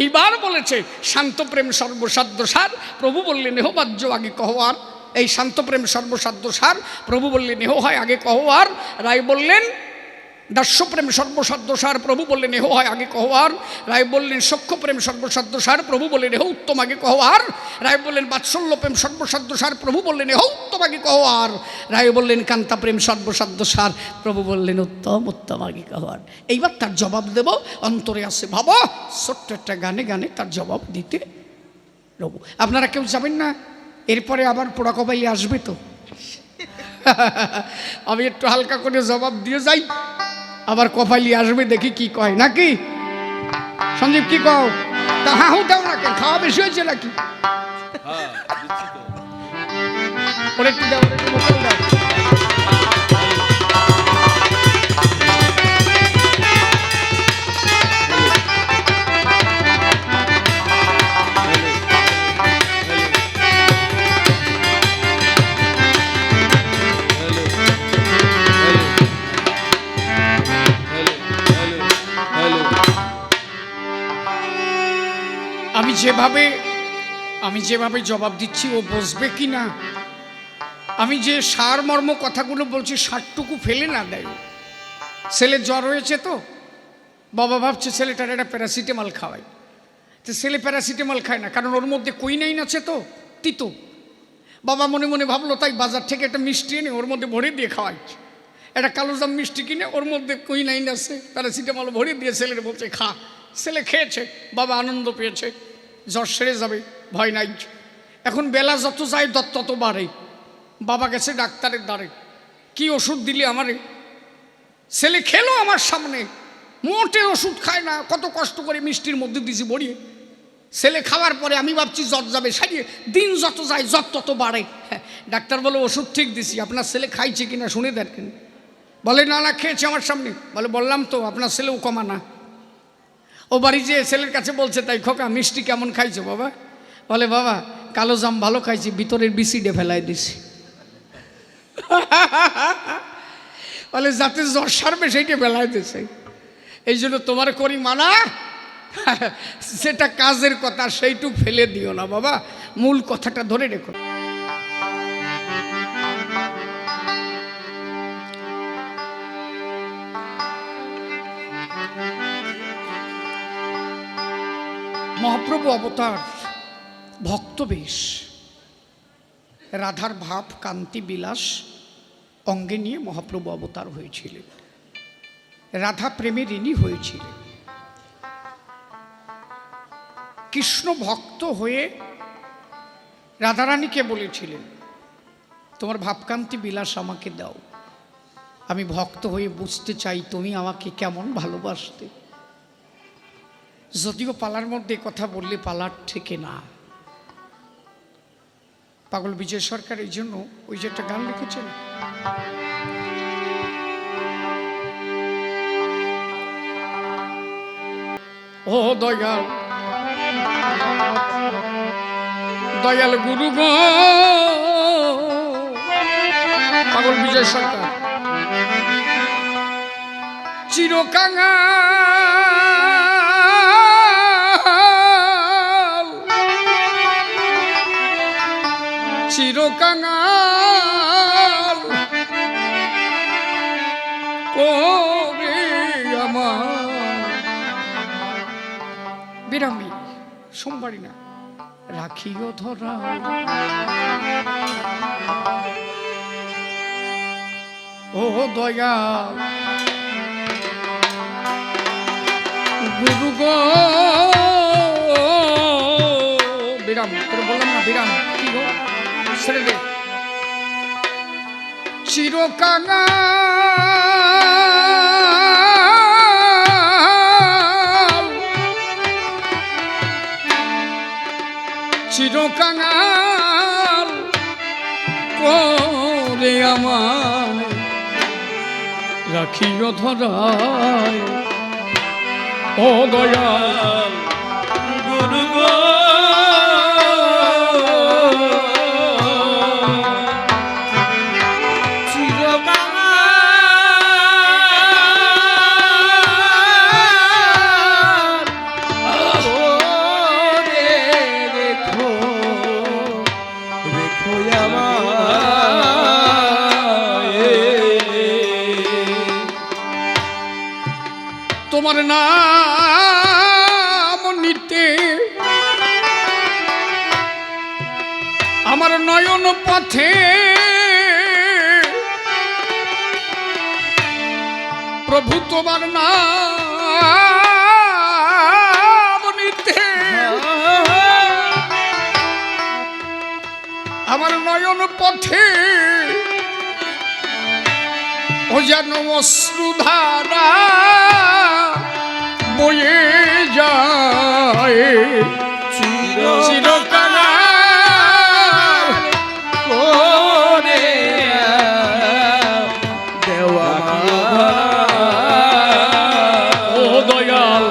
[SPEAKER 2] এইবার বলেছে শান্ত প্রেম সর্বসাধ্য সার, প্রভু বললেন এহ বাহ্য আগে কহোয়ার। এই শান্ত প্রেম সর্বসাধ্য সার, প্রভু বললেন এহ হয় আগে কহোয়ার। রায় বললেন দাস্য প্রেম সর্বসাধ্য সার, প্রভু বললেন এহ হয় আগে কহোয়ার। রায় বললেন সখ্য প্রেম সর্বসাধ্য সার, প্রভু বললেন এহ উত্তম আগে কহোয়ার। রায় বললেন বাৎসল্য প্রেম সর্বসাধ্য সার, প্রভু বললেন এহ উত্তম আগে কহোয়ার। রায় বললেন কান্তা প্রেম সর্বসাধ্য সার, প্রভু বললেন উত্তম আগে কহোয়ার। এইবার তার জবাব দেব, অন্তরে আছে ভাবো, ছোট্ট একটা গানে গানে তার জবাব দিতে রব। আপনারা কেউ যাবেন না
[SPEAKER 1] এরপরে আবার পোড়া কপালি আসবে তো। আমি একটু হালকা করে জবাব দিয়ে যাই, আবার কপালি আসবে, দেখি কি কয় নাকি। সঞ্জীব কি কও? তা হাহু দাও না কেন? খাওয়া বেশি হয়েছে নাকি? ওরে একটু দাও, ওরে একটু মোকল দাও। আমি যেভাবে জবাব দিচ্ছি ও বসবে কি না? আমি যে সারমর্ম কথাগুলো বলছি সারটুকু ফেলে না দেয়। ছেলের জ্বর হয়েছে তো বাবা ভাবছে ছেলেটার একটা প্যারাসিটামল খাওয়াই, তো ছেলে প্যারাসিটামল খায় না, কারণ ওর মধ্যে কুইনাইন আছে তো, তিতো। বাবা মনে মনে ভাবলো তাই বাজার থেকে একটা মিষ্টি এনে ওর মধ্যে ভরে দিয়ে খাওয়াইছে। একটা কালোজাম মিষ্টি কিনে ওর মধ্যে কুইনাইন আছে, প্যারাসিটামল ভরে দিয়ে ছেলের বলছে খা। ছেলে খেয়েছে, বাবা আনন্দ পেয়েছে, জ্বর সেরে যাবে, ভয় নাই। এখন বেলা যত যায় তত বাড়ে। বাবা গেছে ডাক্তারের দ্বারে, কি ওষুধ দিলি আমারে? ছেলে খেলো আমার সামনে, মোটে ওষুধ খায় না, কত কষ্ট করে মিষ্টির মধ্যে দিয়েছি ভরিয়ে। ছেলে খাওয়ার পরে আমি ভাবছি জ্বর যাবে সারিয়ে, দিন যত যায় জ্বর তত বাড়ে। ডাক্তার বলে ওষুধ ঠিক দিছি, আপনার ছেলে খাইছে কিনা শুনে দেখেন। বলে না না খেয়েছে আমার সামনে। বলে বললাম তো আপনার ছেলেও কমা না। ও বাড়ি যেয়ে ছেলের কাছে বলছে তাই খোকা মিষ্টি কেমন খাইছো বাবা? বলে বাবা কালো জাম ভালো খাইছি, ভিতরের বিসিডে ফেলাই দিছি। বলে যাতে জ্বর সারবে সেইটা ফেলাই দিছে। এই জন্য তোমার করি মানা, সেটা কাজের কথা সেইটুক ফেলে দিও না বাবা, মূল কথাটা ধরে রেখো। মহাপ্রভু অবতার ভক্তবেশ, রাধার ভাব কান্তি বিলাস অঙ্গে নিয়ে মহাপ্রভু অবতার হয়েছিলেন। রাধা প্রেমে ঋণী হয়েছিলেন। কৃষ্ণ ভক্ত হয়ে রাধারানীকে বলেছিলেন তোমার ভাবকান্তি বিলাস আমাকে দাও, আমি ভক্ত হয়ে বুঝতে চাই তুমি আমাকে কেমন ভালোবাসতে। যদিও পালার মধ্যে কথা বললে পালার থেকে না। পাগল বিজয় সরকার এই জন্য ওই যে একটা গান লিখেছেন, ও দয়াল দয়াল গুরু গো। পাগল বিজয় সরকার চিরকাঙা চিরকাঙাল করে আমার বিরামি সোমবারই না রাখিও ধরা। ও দয়াল গুরু গো। বিরাম তোর বললাম না, বিরাম কি গো ছেড়ে দে। চিরকাঙাল চিরকাঙাল করে আমার রাখিও ধরায়। ও দয়াল গুরু গো। তোমার নাম নিতে আমার নয়ন পথে প্রভু তোমার নাম নিতে পথে ও যেন অশ্রুধারা বয়ে যায় চিরকাল
[SPEAKER 3] করে দেওয়া
[SPEAKER 1] ও দয়াল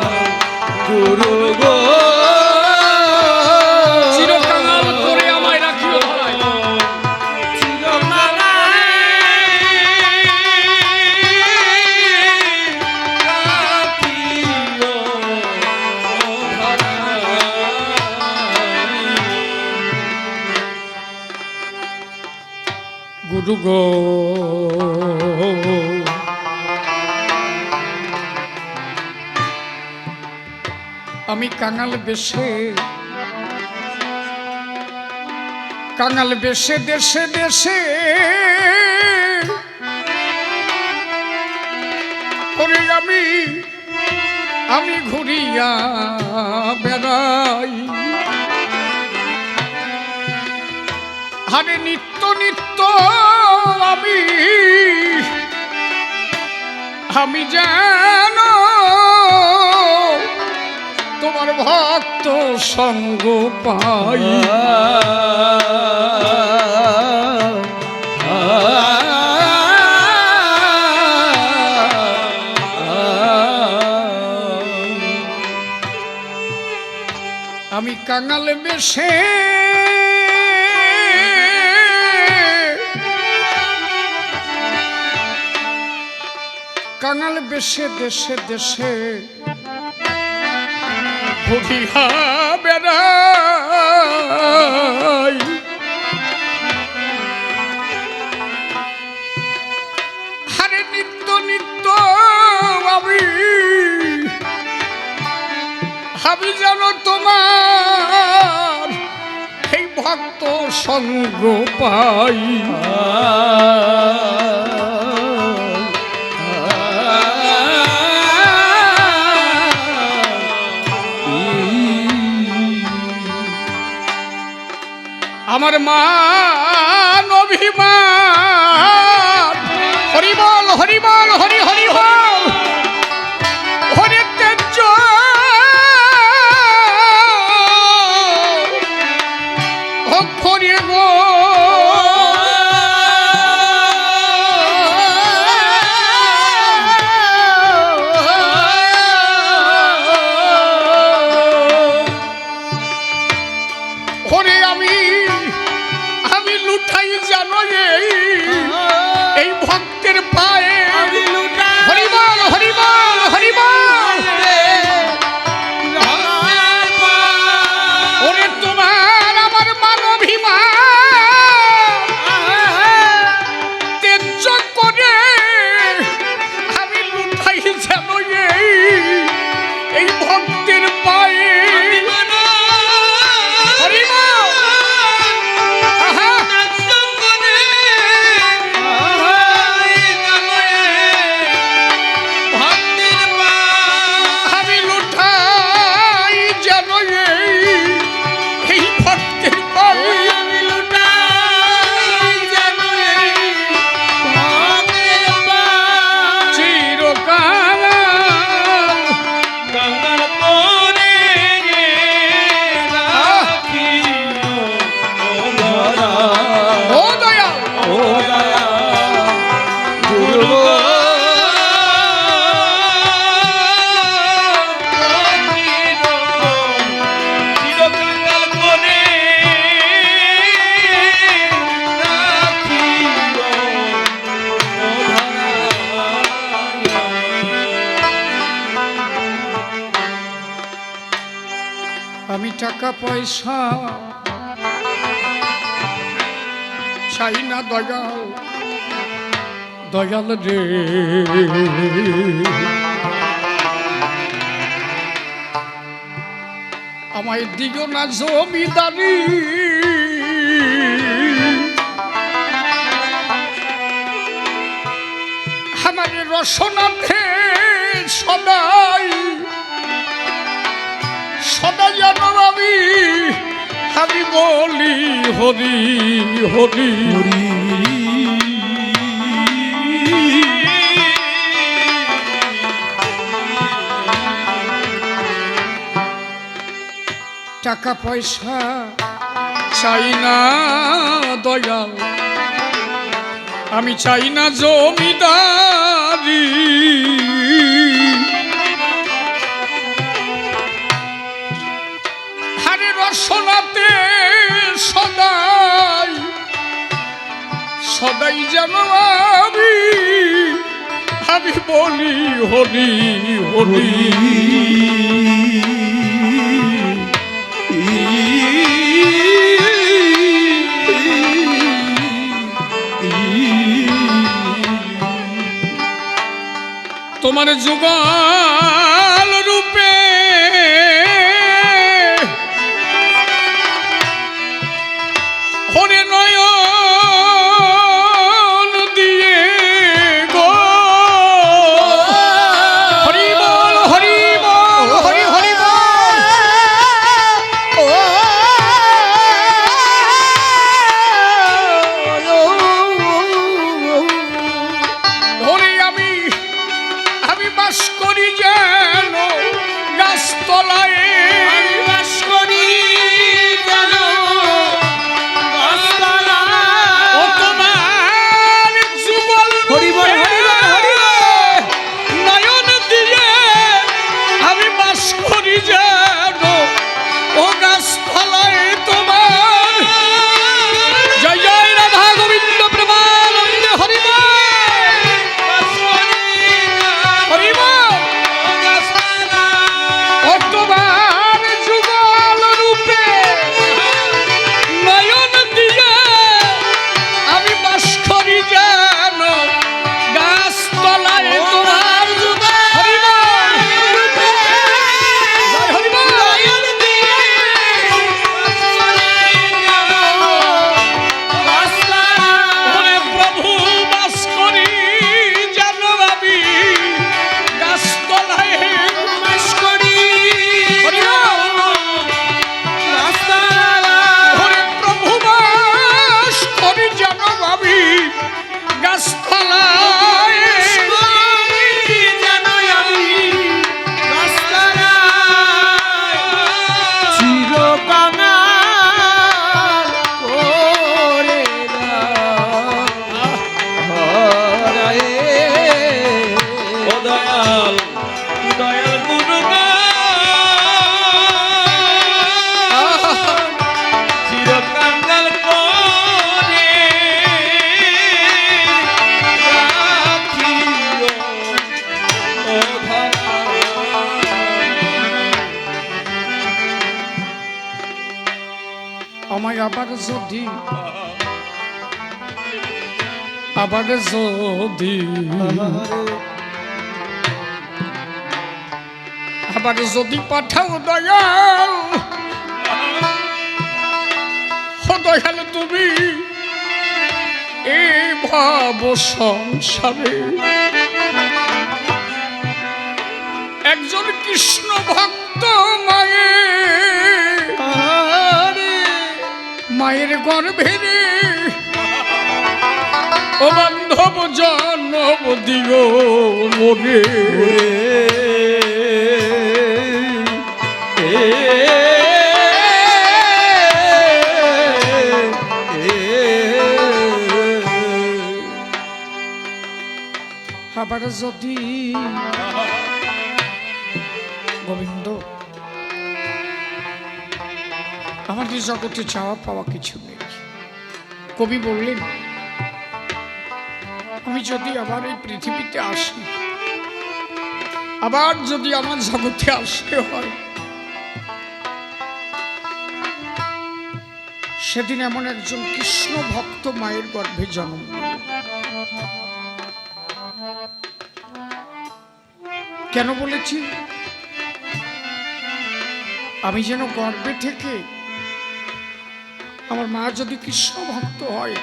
[SPEAKER 3] গুরু গো
[SPEAKER 1] চিরকাল করে আমায় রাখিও ধরায় গুরু গো আমি কাঙাল বেশে দেশে দেশে করে আমি ঘুরিয়া বেড়াই আরে নিত্য নিত্য আমি যেন তোমার ভক্ত সঙ্গ পাই আমি কাঙাল বেশে দেশে দেশে ঘুরিয়া বেড়াই আরে নিত্য নিত্য আমি যেন তোমার এই ভক্ত সঙ্গ পাই আমার মান অভিমান হরি বল হরি বল হরি হরি বল হরি তেজ হরি গো হরে আমি লুঠাই জানো এই ভক্তের পায়ে হরিবল হরিবল হরিবল ওরে তোমার আমার মানবিমান তেজ করে আমি লুঠাই জানো এই ভক্তের পায়ে আমি টাকা পয়সা চাই না দয়াল দয়াল রে আমায় দিও না জমিদারি আমার রসনাথে সদাই সদা যেন আমি আমি বলি হরি হরি টাকা পয়সা চাই না দয়াল, আমি চাই না জমিদারি, হারে রসনাতে সদাই সদাই যেন আমি বলি হরি হরি তোমার যুগল রূপে হরে নয়ন দিয়ে গো হরি বল হরি বল হরি হরি বল হরি আমি বাস করি যেন গাছতলায়, বাস করি যেন গাছতলায়, ও তোমার যুগল হরিবল নয়ন দিয়ে আমি বাস করি যেন ও গাছতলায় তোমার। জয় জয় রাধা গোবিন্দ প্রেমানন্দ হরিবল আমায় আবার যদি পাঠাও দয়াল, দয়াল তুমি এ ভাব সংসারে একজন কৃষ্ণ ভক্ত মায়ের গর্ভে ও বান্ধব জন্ম দিও মনে, আবার যদি গোবিন্দ আমাদের জগতে চাওয়া পাওয়া কিছু নেই। কবি বললেন আমি যদি আবার এই পৃথিবীতে আসি, আবার যদি আমার জগতে আসতে হয়, সেদিন এমন একজন কৃষ্ণ ভক্ত মায়ের গর্ভে জন্ম নেব। কেন বলেছি? আমি যেন গর্ভে থেকে আমার মা যদি কৃষ্ণ ভক্ত হয়,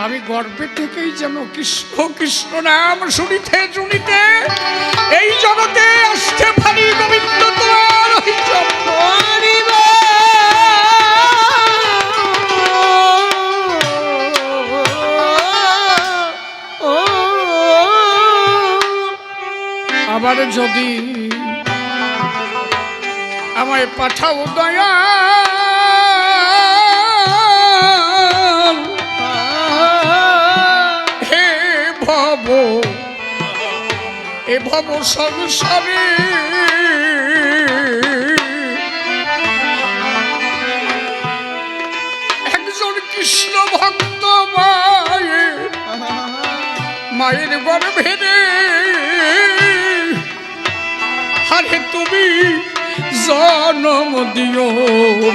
[SPEAKER 1] আমি গর্ভে থেকেই যেন কৃষ্ণ কৃষ্ণ নাম শুনিতে শুনিতে এই জগতে আসতে পারি। গোবিন্দ তোমার যদি আমায় পাঠাও দয়া হে ভব এ ভব সংসারে একজন কৃষ্ণ ভক্ত মায়ের গর্ভে রে আরে তুমি জনম দিও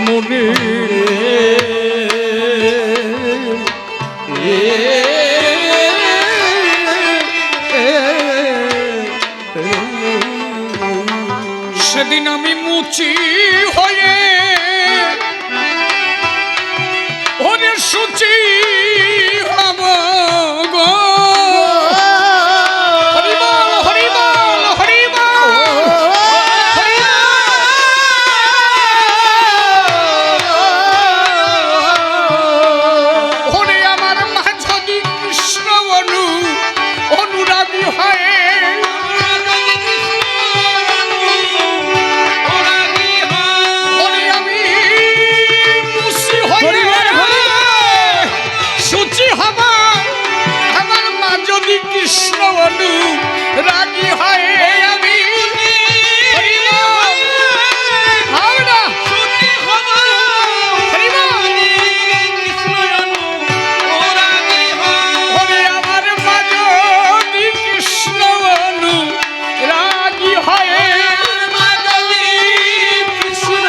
[SPEAKER 1] মনে সেদিন আমি মুচি হয়ে ওরে সুচি হব গো হরিবল হরিবল হরিবল ওরে আমার মা যদি কৃষ্ণ অনুরাগী হয় কৃষ্ণ রাগী হয় আমি আমার মা যদি কৃষ্ণ রাগী হয় কৃষ্ণ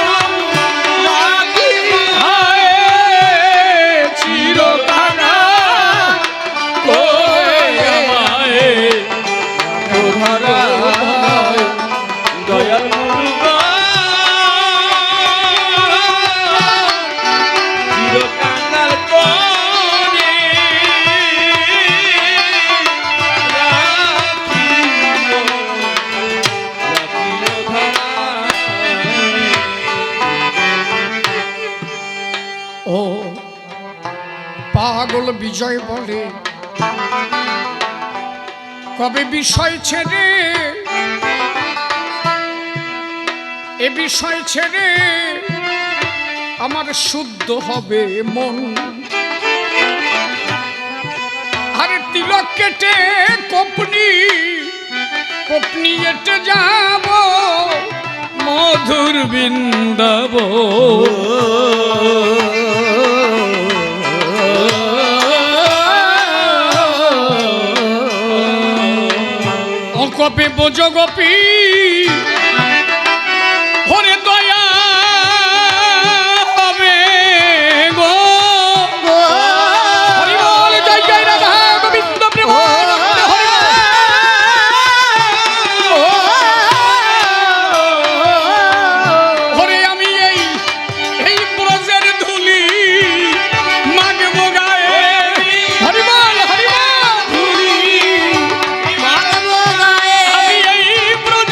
[SPEAKER 1] রাগী হয় চিরকানা ও পাগল বিজয় বলে কবে বিষয় ছেড়ে এ বিষয় ছেড়ে আমার শুদ্ধ হবে মন আরে তিলক কেটে কপনি এটে যাব মধুর বৃন্দাবন কপে বোঝ গোপী হরে দয়া হবে গো হরি বল জয় জয় রাধা গোবিন্দ প্রেম হরে আমি এই ব্রজের ধুলি মাগবো গায়ে হরি বল ধুলি মাগবো গায়ে আমি এই ব্রজ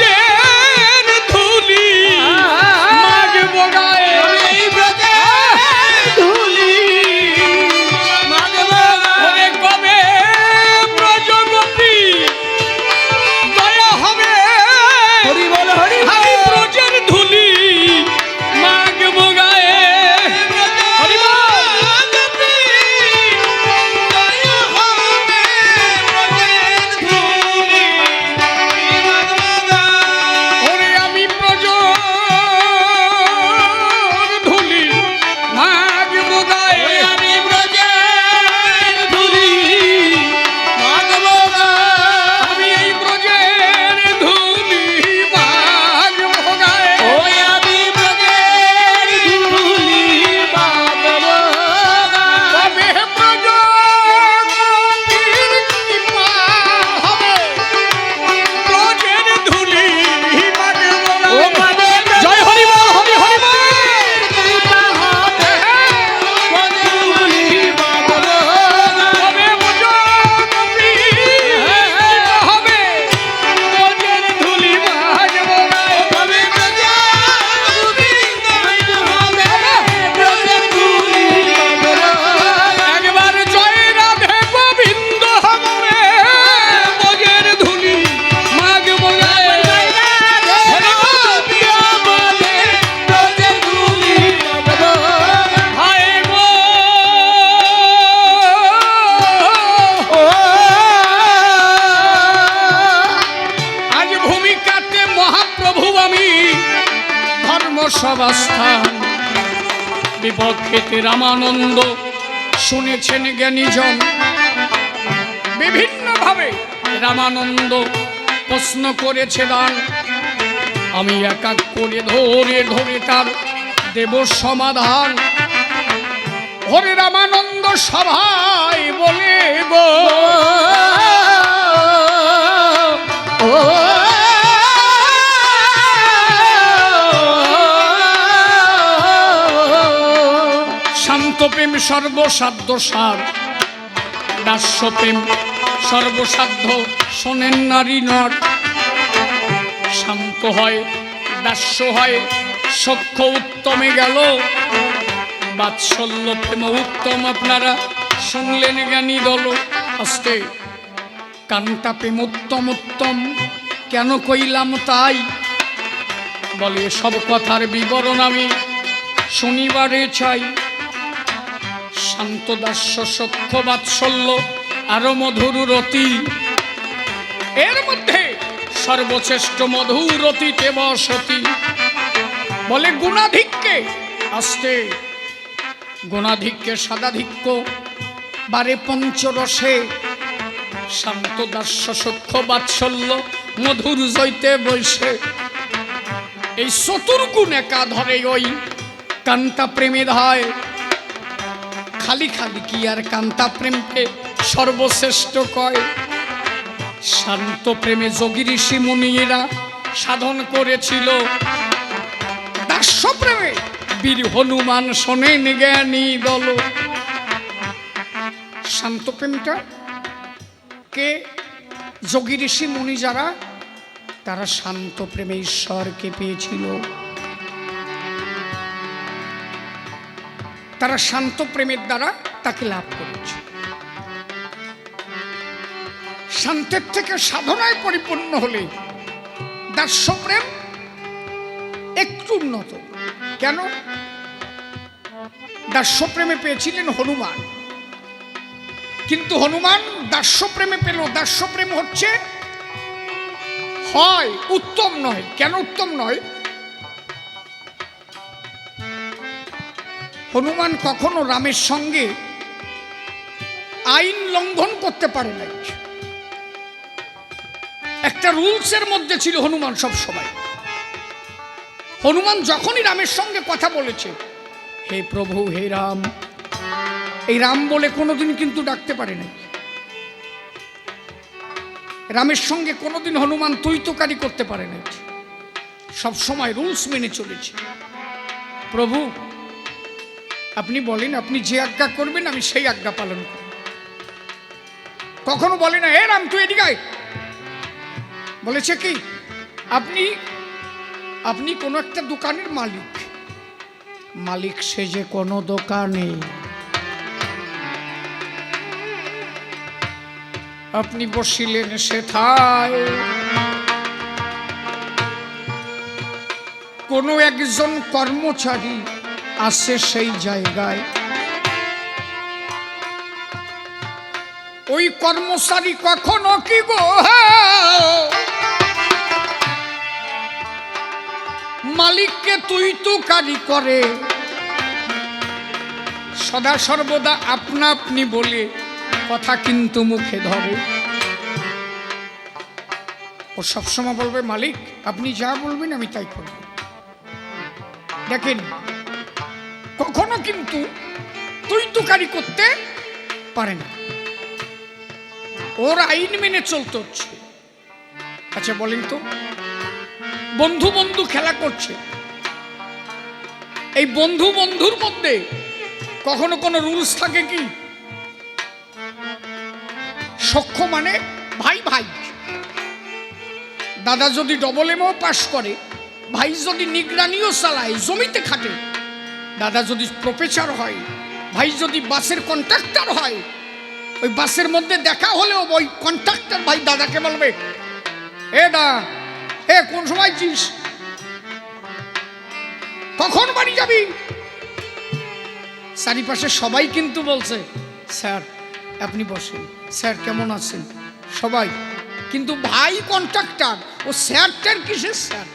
[SPEAKER 1] স্থান। বিপক্ষেতে রামানন্দ শুনেছেন জ্ঞানীজন, বিভিন্নভাবে রামানন্দ প্রশ্ন করেছে দান। আমি এক এক করে ধরে ধরে তার দেব সমাধান। হরে রামানন্দ সভায় বলে গো, শান্ত প্রেম সর্বসাধ্য সার, দাস্য প্রেম সর্বসাধ্য শোনেন নারী নর। শান্ত হয় দাস্য হয় সখ্য উত্তমে গেল, বাৎসল্য প্রেম উত্তম আপনারা শুনলেন জ্ঞানী দল। আস্তে কান্তা প্রেম উত্তম উত্তম কেন কইলাম তাই, বলে সব কথার বিবরণ আমি শনিবারে চাই। শান্ত দাস্য সখ্য বাৎসল্য আরো মধুর রতি, এর মধ্যে সর্বশ্রেষ্ঠ মধুরতিতে বসতি। বলে গুণাধিক্যে আস্তে গুণাধিক্যে সাদাধিক্য বারে পঞ্চরসে, শান্ত দাস্য সখ্য বাৎসল্য মধুর জৈতে বৈশে। এই চতুর্গুণ একা ধরে ওই কান্তা প্রেমে ধায়। খালি খালি কি আর কান্তা প্রেমকে সর্বশ্রেষ্ঠ কয়। শান্ত প্রেমে যোগী ঋষি মুনিরা সাধন করেছিল, দাস্য প্রেমে বীর হনুমান শোনেন জ্ঞানী দল। শান্ত প্রেমটা কে যোগী ঋষি মুনি যারা, তারা শান্ত প্রেমে ঈশ্বরকে পেয়েছিল। তারা শান্ত প্রেমের দ্বারা তাকে লাভ করেছে। শান্তের থেকে সাধনায় পরিপূর্ণ হলে দাস্য প্রেম একটু উন্নত। কেন? দাস্য প্রেমে পেয়েছিলেন হনুমান, কিন্তু হনুমান দাস্য প্রেমে পেল। দাস্য প্রেম হচ্ছে হয় উত্তম নয়। কেন উত্তম নয়? হনুমান কখনো রামের সঙ্গে আইন লঙ্ঘন করতে পারে নাই। একটা রুলসের মধ্যে ছিল হনুমান সব সময়। হনুমান যখনই রামের সঙ্গে কথা বলেছে, হে প্রভু হে রাম, এই রাম বলে কোনোদিন কিন্তু ডাকতে পারে নাই। রামের সঙ্গে কোনোদিন হনুমান তুই তোকারি করতে পারে নাই। সব সময় রুলস মেনে চলেছে। প্রভু আপনি বলেন, আপনি যে আজ্ঞা করবেন আমি সেই আজ্ঞা পালন করব। কখনো বলে না, হে রাম তুই এদিকে আয়। বলেছে কি, আপনি কোনো একটা দোকানের মালিক, মালিক সেজে কোনো দোকানে আপনি বসিলেন সেথায়, কোনো একজন কর্মচারী আসে সেই জায়গায়। ওই কর্মচারী কখনো কি গো মালিককে তুই তুকারি করে, সদা সর্বদা আপনা আপনি বলে কথা কিন্তু মুখে ধরে। ও সবসময় বলবে, মালিক আপনি যা বলবেন আমি তাই করব। দেখেন কখনো কিন্তু তুই তুকারি করতে পারে না, ওর আইন মেনে চলতে হচ্ছে। আচ্ছা বলেন তো, বন্ধু বন্ধু খেলা করছে, এই বন্ধু বন্ধুর মধ্যে কখনো কোনো রুলস থাকে কি? সখ্য মানে ভাই ভাই। দাদা যদি ডবল এমও পাস করে, ভাই যদি নিগরানিও চালায়, জমিতে খাটে, দাদা যদি প্রফেসর হয়, ভাই যদি বাসের কন্ট্রাক্টর হয়, ওই বাসের মধ্যে দেখা হলেও ওই কন্ট্রাক্টর ভাই দাদাকে বলবে, এ দা এ কোন সময় চিস, কখন বাড়ি যাবি? চারিপাশে সবাই কিন্তু বলছে, স্যার আপনি বসেন, স্যার কেমন আছেন, সবাই। কিন্তু ভাই কন্ট্রাক্টর, ও স্যারটার কিসের স্যার?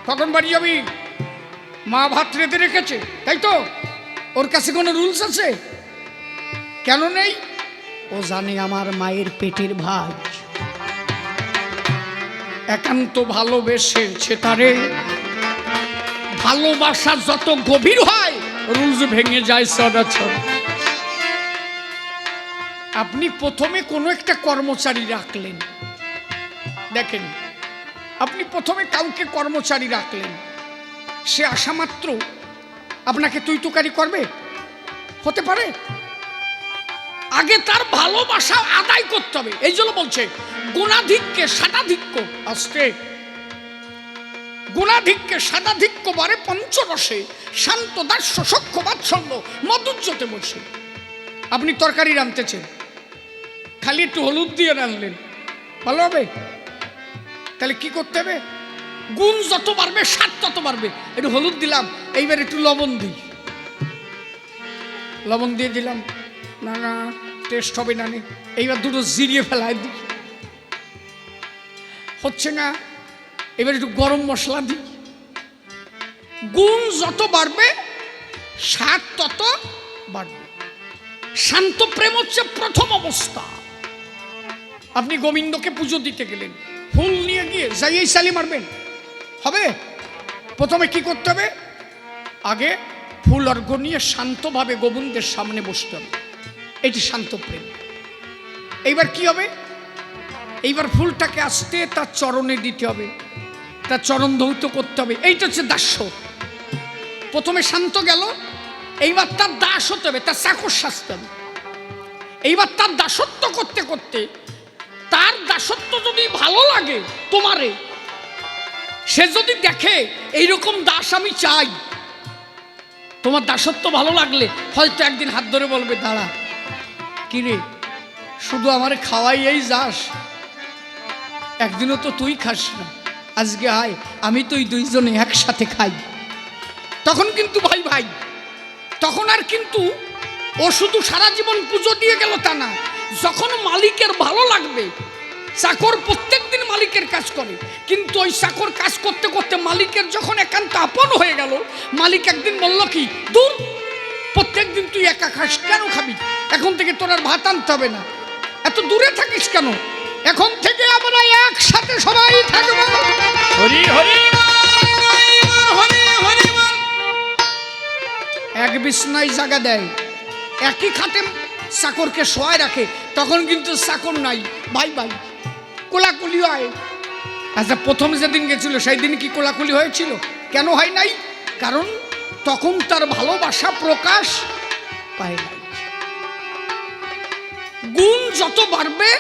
[SPEAKER 1] কখন বাড়ি যাবি? মা ভাত রেঁধে রেখেছে, তাই তো? ওর কাছে কোনো রুলস আছে? কেন নেই? ও জানে আমার মায়ের পেটের ভাই, একান্ত ভালোবেসেছে তারে। ভালোবাসা যত গভীর হয় রুলস ভেঙে যায় সদাচর। আপনি প্রথমে কোনো একটা কর্মচারী রাখলেন, দেখেন, আপনি প্রথমে কাউকে কর্মচারী রাখলেন, সে আসা মাত্র আপনাকে তুই তুকারি করবে? হতে পারে? আগে তার ভালোবাসা আদায় করতে হবে। এই জন্য বলছে গুণাধিক্যে সাদাধিক্য আসতে, গুণাধিক্যে সাদাধিক্য বারে পঞ্চরসে, শান্ত দাস্য সখ্য বাৎসল্য মধুজ্জতে বসে। আপনি তরকারি রাঁধতেছেন, খালি একটু হলুদ দিয়ে রাঁধলেন, ভালো হবে? তাহলে কি করতে হবে? গুণ যত বাড়বে স্বাদ তত বাড়বে। একটু হলুদ দিলাম, এইবার একটু লবণ দিই, লবণ দিয়ে দিলাম, না না টেস্ট হবে না, এইবার দুটো জিরিয়ে ফেলায় দিই, হচ্ছে না, এবার একটু গরম মশলা দিই। গুণ যত বাড়বে স্বাদ তত বাড়বে। শান্ত প্রেম হচ্ছে প্রথম অবস্থা। আপনি গোবিন্দকে পুজো দিতে গেলেন, ফুল নিয়ে গিয়ে যাইয়েই সালি মারবেন, হবে? প্রথমে কি করতে হবে? আগে ফুল অর্ঘ্য নিয়ে শান্তভাবে গোবিন্দের সামনে বসতে হবে, এটি শান্ত প্রেম। এইবার কি হবে? এইবার ফুলটাকে আস্তে তার চরণে দিতে হবে, তার চরণ ধৌত করতে হবে, এইটা হচ্ছে দাস্য। প্রথমে শান্ত গেল, এইবার তার দাস হতে হবে, তার চাকর সাজতে হবে। এইবার তার দাসত্ব করতে করতে তার দাসত্ব যদি ভালো লাগে তোমারে, সে যদি দেখে এইরকম দাস আমি চাই, তোমার দাসত্ব ভালো লাগলে হয়তো একদিন হাত ধরে বলবে, দাঁড়া, কিরে শুধু আমারে খাওয়াই এই যাস, একদিনও তো তুই খাস না, আজকে আয় আমি তুই দুইজনে একসাথে খাই। তখন কিন্তু ভাই ভাই, তখন আর কিন্তু ও শুধু সারা জীবন পুজো দিয়ে গেল তা না। যখন মালিকের ভালো লাগবে, চাকর প্রত্যেক দিন মালিকের কাজ করে, কিন্তু ওই চাকর কাজ করতে করতে মালিকের যখন একান্ত আপন হয়ে গেল, মালিক একদিন বলল কি, দূর, প্রত্যেক দিন তুই একা খাস, কেন খাবি? এখন থেকে তোর আর ভাত আনতে হবে না, এত দূরে থাকিস কেন? এখন থেকে আমরা একসাথে সবাই থাকবো।
[SPEAKER 3] হরি হরি
[SPEAKER 1] এক বিছনায় জায়গা দেয়, একই খাটে চাকরকে শোয়ায় রাখে, তখন কিন্তু চাকর নাই, ভাই ভাই কোলাকুলি হয়। আচ্ছা, প্রথম যেদিন গেছিল সেই দিন কি কোলাকুলি হয়েছিল? কেন হয় নাই? কারণ তখন তার ভালোবাসা প্রকাশ পায় নাই। গুণ যত বাড়বে,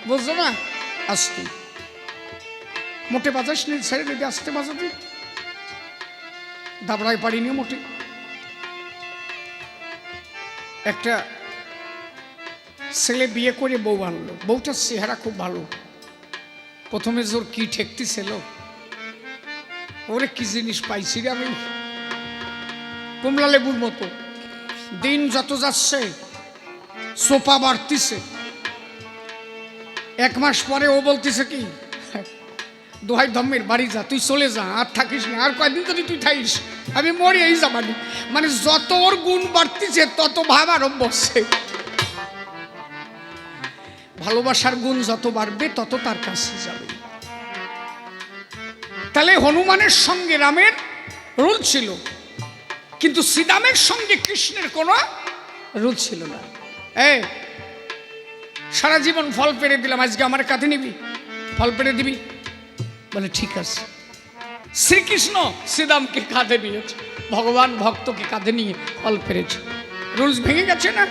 [SPEAKER 1] বুঝছো না, আসতে মোটে বাজাস নি, ছেড়ে দিবি, আসতে বাজাবি, দাবড়ায় পারিনি মোটে। একটা ছেলে বিয়ে করে বউ আনলো, বউটার চেহারা খুব ভালো। প্রথমে জোর কি ঠেকতেছিল, ওরে কি জিনিস পাইছি রে আমি, কমলা লেবুর মতো। দিন যত যাচ্ছে সোপা বাড়তিছে। এক মাস পরে ও বলতেছে কি, দোহাই ধম্মের বাড়ি যা, তুই চলে যা, আর থাকিস না, আর কয়েকদিন যদি তুই থাকিস আমি মরি এই যাবানি। মানে যত ওর গুণ বাড়তিছে তত ভাব আরম্ভ হচ্ছে। ভালোবাসার গুণ যত বাড়বে তত তার কাছে যাবে। তাহলে হনুমানের সঙ্গে রামের রুল ছিল, কিন্তু শ্রীরামের সঙ্গে কৃষ্ণের কোনো রুল ছিল না। সারা জীবন ফল পেরে দিলাম, আজকে আমার কাঁধে নিবি, ফল পেরে দিবি? বলে ঠিক আছে। শ্রীকৃষ্ণ শ্রীরামকে কাঁধে নিয়েছে, ভগবান ভক্তকে কাঁধে নিয়ে ফল পেরেছে। রুলস ভেঙে গেছে না?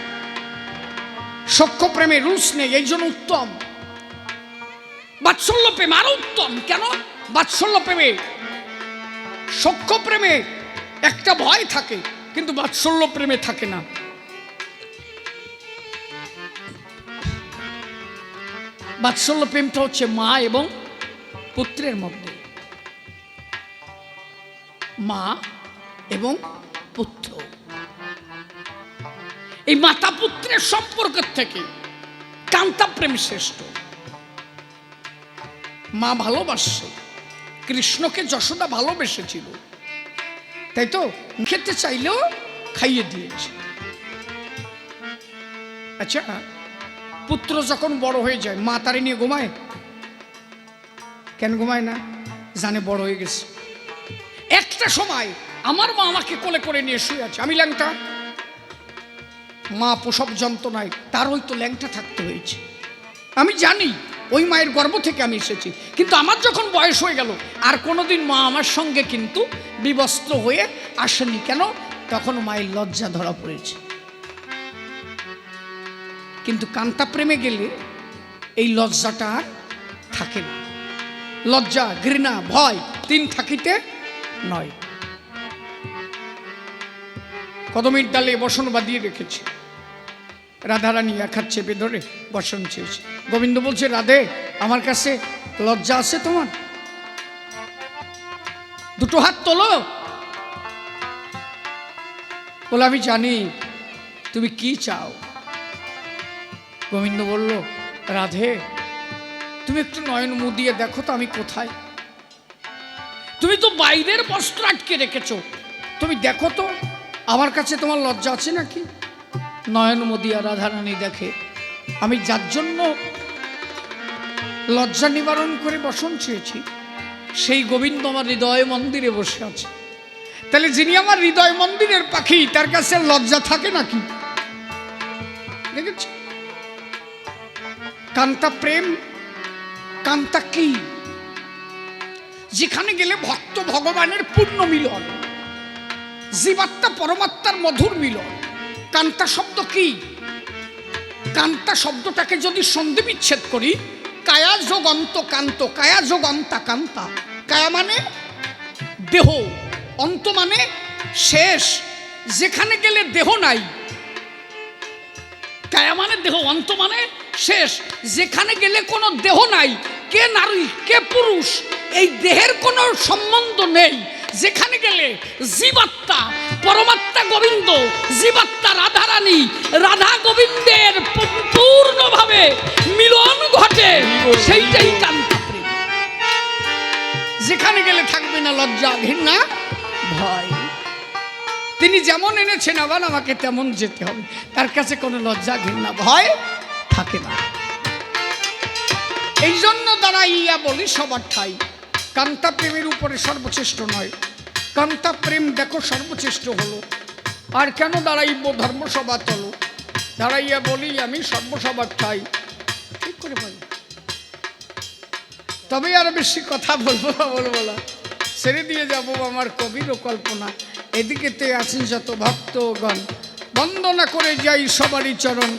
[SPEAKER 1] সখ্য প্রেমে রুলস নেই, এই জন্য উত্তম। বাৎসল্য প্রেম আরো উত্তম। কেন? বাৎসল্য প্রেমে, সখ্য প্রেমে একটা ভয় থাকে, কিন্তু বাৎসল্য প্রেমে থাকে না। বাৎসল্য প্রেমটা হচ্ছে মা এবং পুত্রের মধ্যে, মা এবং পুত্র। এই মাতা পুত্রের সম্পর্কের থেকে কান্তা প্রেম শ্রেষ্ঠ। মা ভালোবাসে, কৃষ্ণকে যশোদা ভালোবেসেছিল, তাই তো? খেতে চাইলেও খাইয়ে দিয়েছে। আচ্ছা, পুত্র যখন বড় হয়ে যায় মা তারে নিয়ে ঘুমায়? কেন ঘুমায় না? জানে বড় হয়ে গেছে। একটা সময় আমার মা আমাকে কোলে করে নিয়ে শুয়ে আছে, আমি ল্যাংটা। মা প্রসব যন্ত্রণায় তার হয়তো ল্যাংটা থাকতে হয়েছে, আমি জানি। ওই মায়ের গর্ভ থেকে আমি এসেছি। কিন্তু আমার যখন বয়স হয়ে গেল আর কোনোদিন মা আমার সঙ্গে কিন্তু বিবস্ত্র হয়ে আসেনি। কেন? তখন মায়ের লজ্জা ধরা পড়েছে। কিন্তু কান্তা প্রেমে গেলে এই লজ্জাটা আর থাকে না। লজ্জা, ঘৃণা, ভয় তিন থাকিতে নয়। কদমের ডালে বসন বাঁধিয়ে রেখেছে, রাধারানী এক হাত চেপে ধরে বসন চেয়েছে। গোবিন্দ বলছে, রাধে আমার কাছে লজ্জা আছে তোমার? দুটো হাত তোলো। বলে, আমি জানি তুমি কি চাও। গোবিন্দ বলল, রাধে তুমি একটু নয়ন মুদিয়ে দেখো তো আমি কোথায়। তুমি তো বাইরের বস্ত্র আটকে রেখেছো, তুমি দেখো তো আমার কাছে তোমার লজ্জা আছে নাকি। নয়ন মুদিয়া রাধারানী দেখে, আমি যার জন্য লজ্জা নিবারণ করে বসন চেয়েছি সেই গোবিন্দ আমার হৃদয় মন্দিরে বসে আছে। তাহলে যিনি আমার হৃদয় মন্দিরের পাখি তার কাছে লজ্জা থাকে নাকি? দেখেছ? কান্তা প্রেম, কান্তা কি? যেখানে গেলে ভক্ত ভগবানের পূর্ণ মিলন, জীবাত্মা পরমাত্মার মধুর মিলন। কান্তা শব্দ কি? কান্তা শব্দটাকে যদি সন্ধি বিচ্ছেদ করি, কায়া যোগ অন্ত কান্ত, কায়া যোগ অন্তা কান্তা। কায়া মানে দেহ, অন্ত মানে শেষ। যেখানে গেলে দেহ নাই, কায়া মানে দেহ, অন্ত মানে শেষ। যেখানে গেলে কোনো দেহ নাই, কে নারী কে পুরুষ এই দেহের কোনো সম্বন্ধ নেই। যেখানে গেলে জীবাত্মা পরমাত্মা গোবিন্দ, জীবাত্মা রাধারানী, রাধা গোবিন্দের পূর্ণভাবে মিলন ঘটে, সেইটাই কান্তা প্রেম। যেখানে গেলে থাকবে না লজ্জা, ঘৃণা, ভয়। তিনি যেমন এনেছেন আবার আমাকে তেমন যেতে হবে, তার কাছে কোনো লজ্জা, ঘৃণা, ভয় থাকে না। এই জন্য দাঁড়াইয়া বলি সবার ঠাই কান্তা প্রেমের উপরে সর্বশ্রেষ্ঠ নয়। কান্তা প্রেম দেখো সর্বশ্রেষ্ঠ হলো। আর কেন দাঁড়াইব ধর্মসভা তলো, দাঁড়াইয়া বলি আমি সর্বসভার ঠাই। ঠিক করে বলি, তবে আর বেশি কথা বলবো না, ছেড়ে দিয়ে যাবো আমার কবির কল্পনা। এদিকেতে আছেন যত ভক্তগণ, বন্দনা করে যাই সবারই চরণ।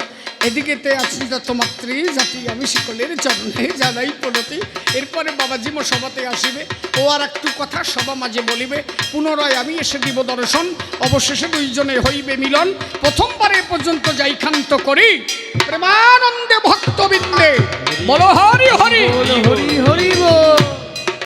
[SPEAKER 1] এদিকেতে আছেন যত মাতৃ জাতি, আমি সকলের চরণে জানাই প্রণতি। এরপরে বাবাজি সভাতে আসিবে, ও আর একটু কথা সভা মাঝে বলিবে। পুনরায় আমি এসে দিব দর্শন, অবশেষে দুইজনে হইবে মিলন। প্রথমবারে পর্যন্ত যাই ক্ষান্ত করি প্রেমানন্দে ভক্তবৃন্দে, বলো হরি হরি
[SPEAKER 3] হরি হরি বল।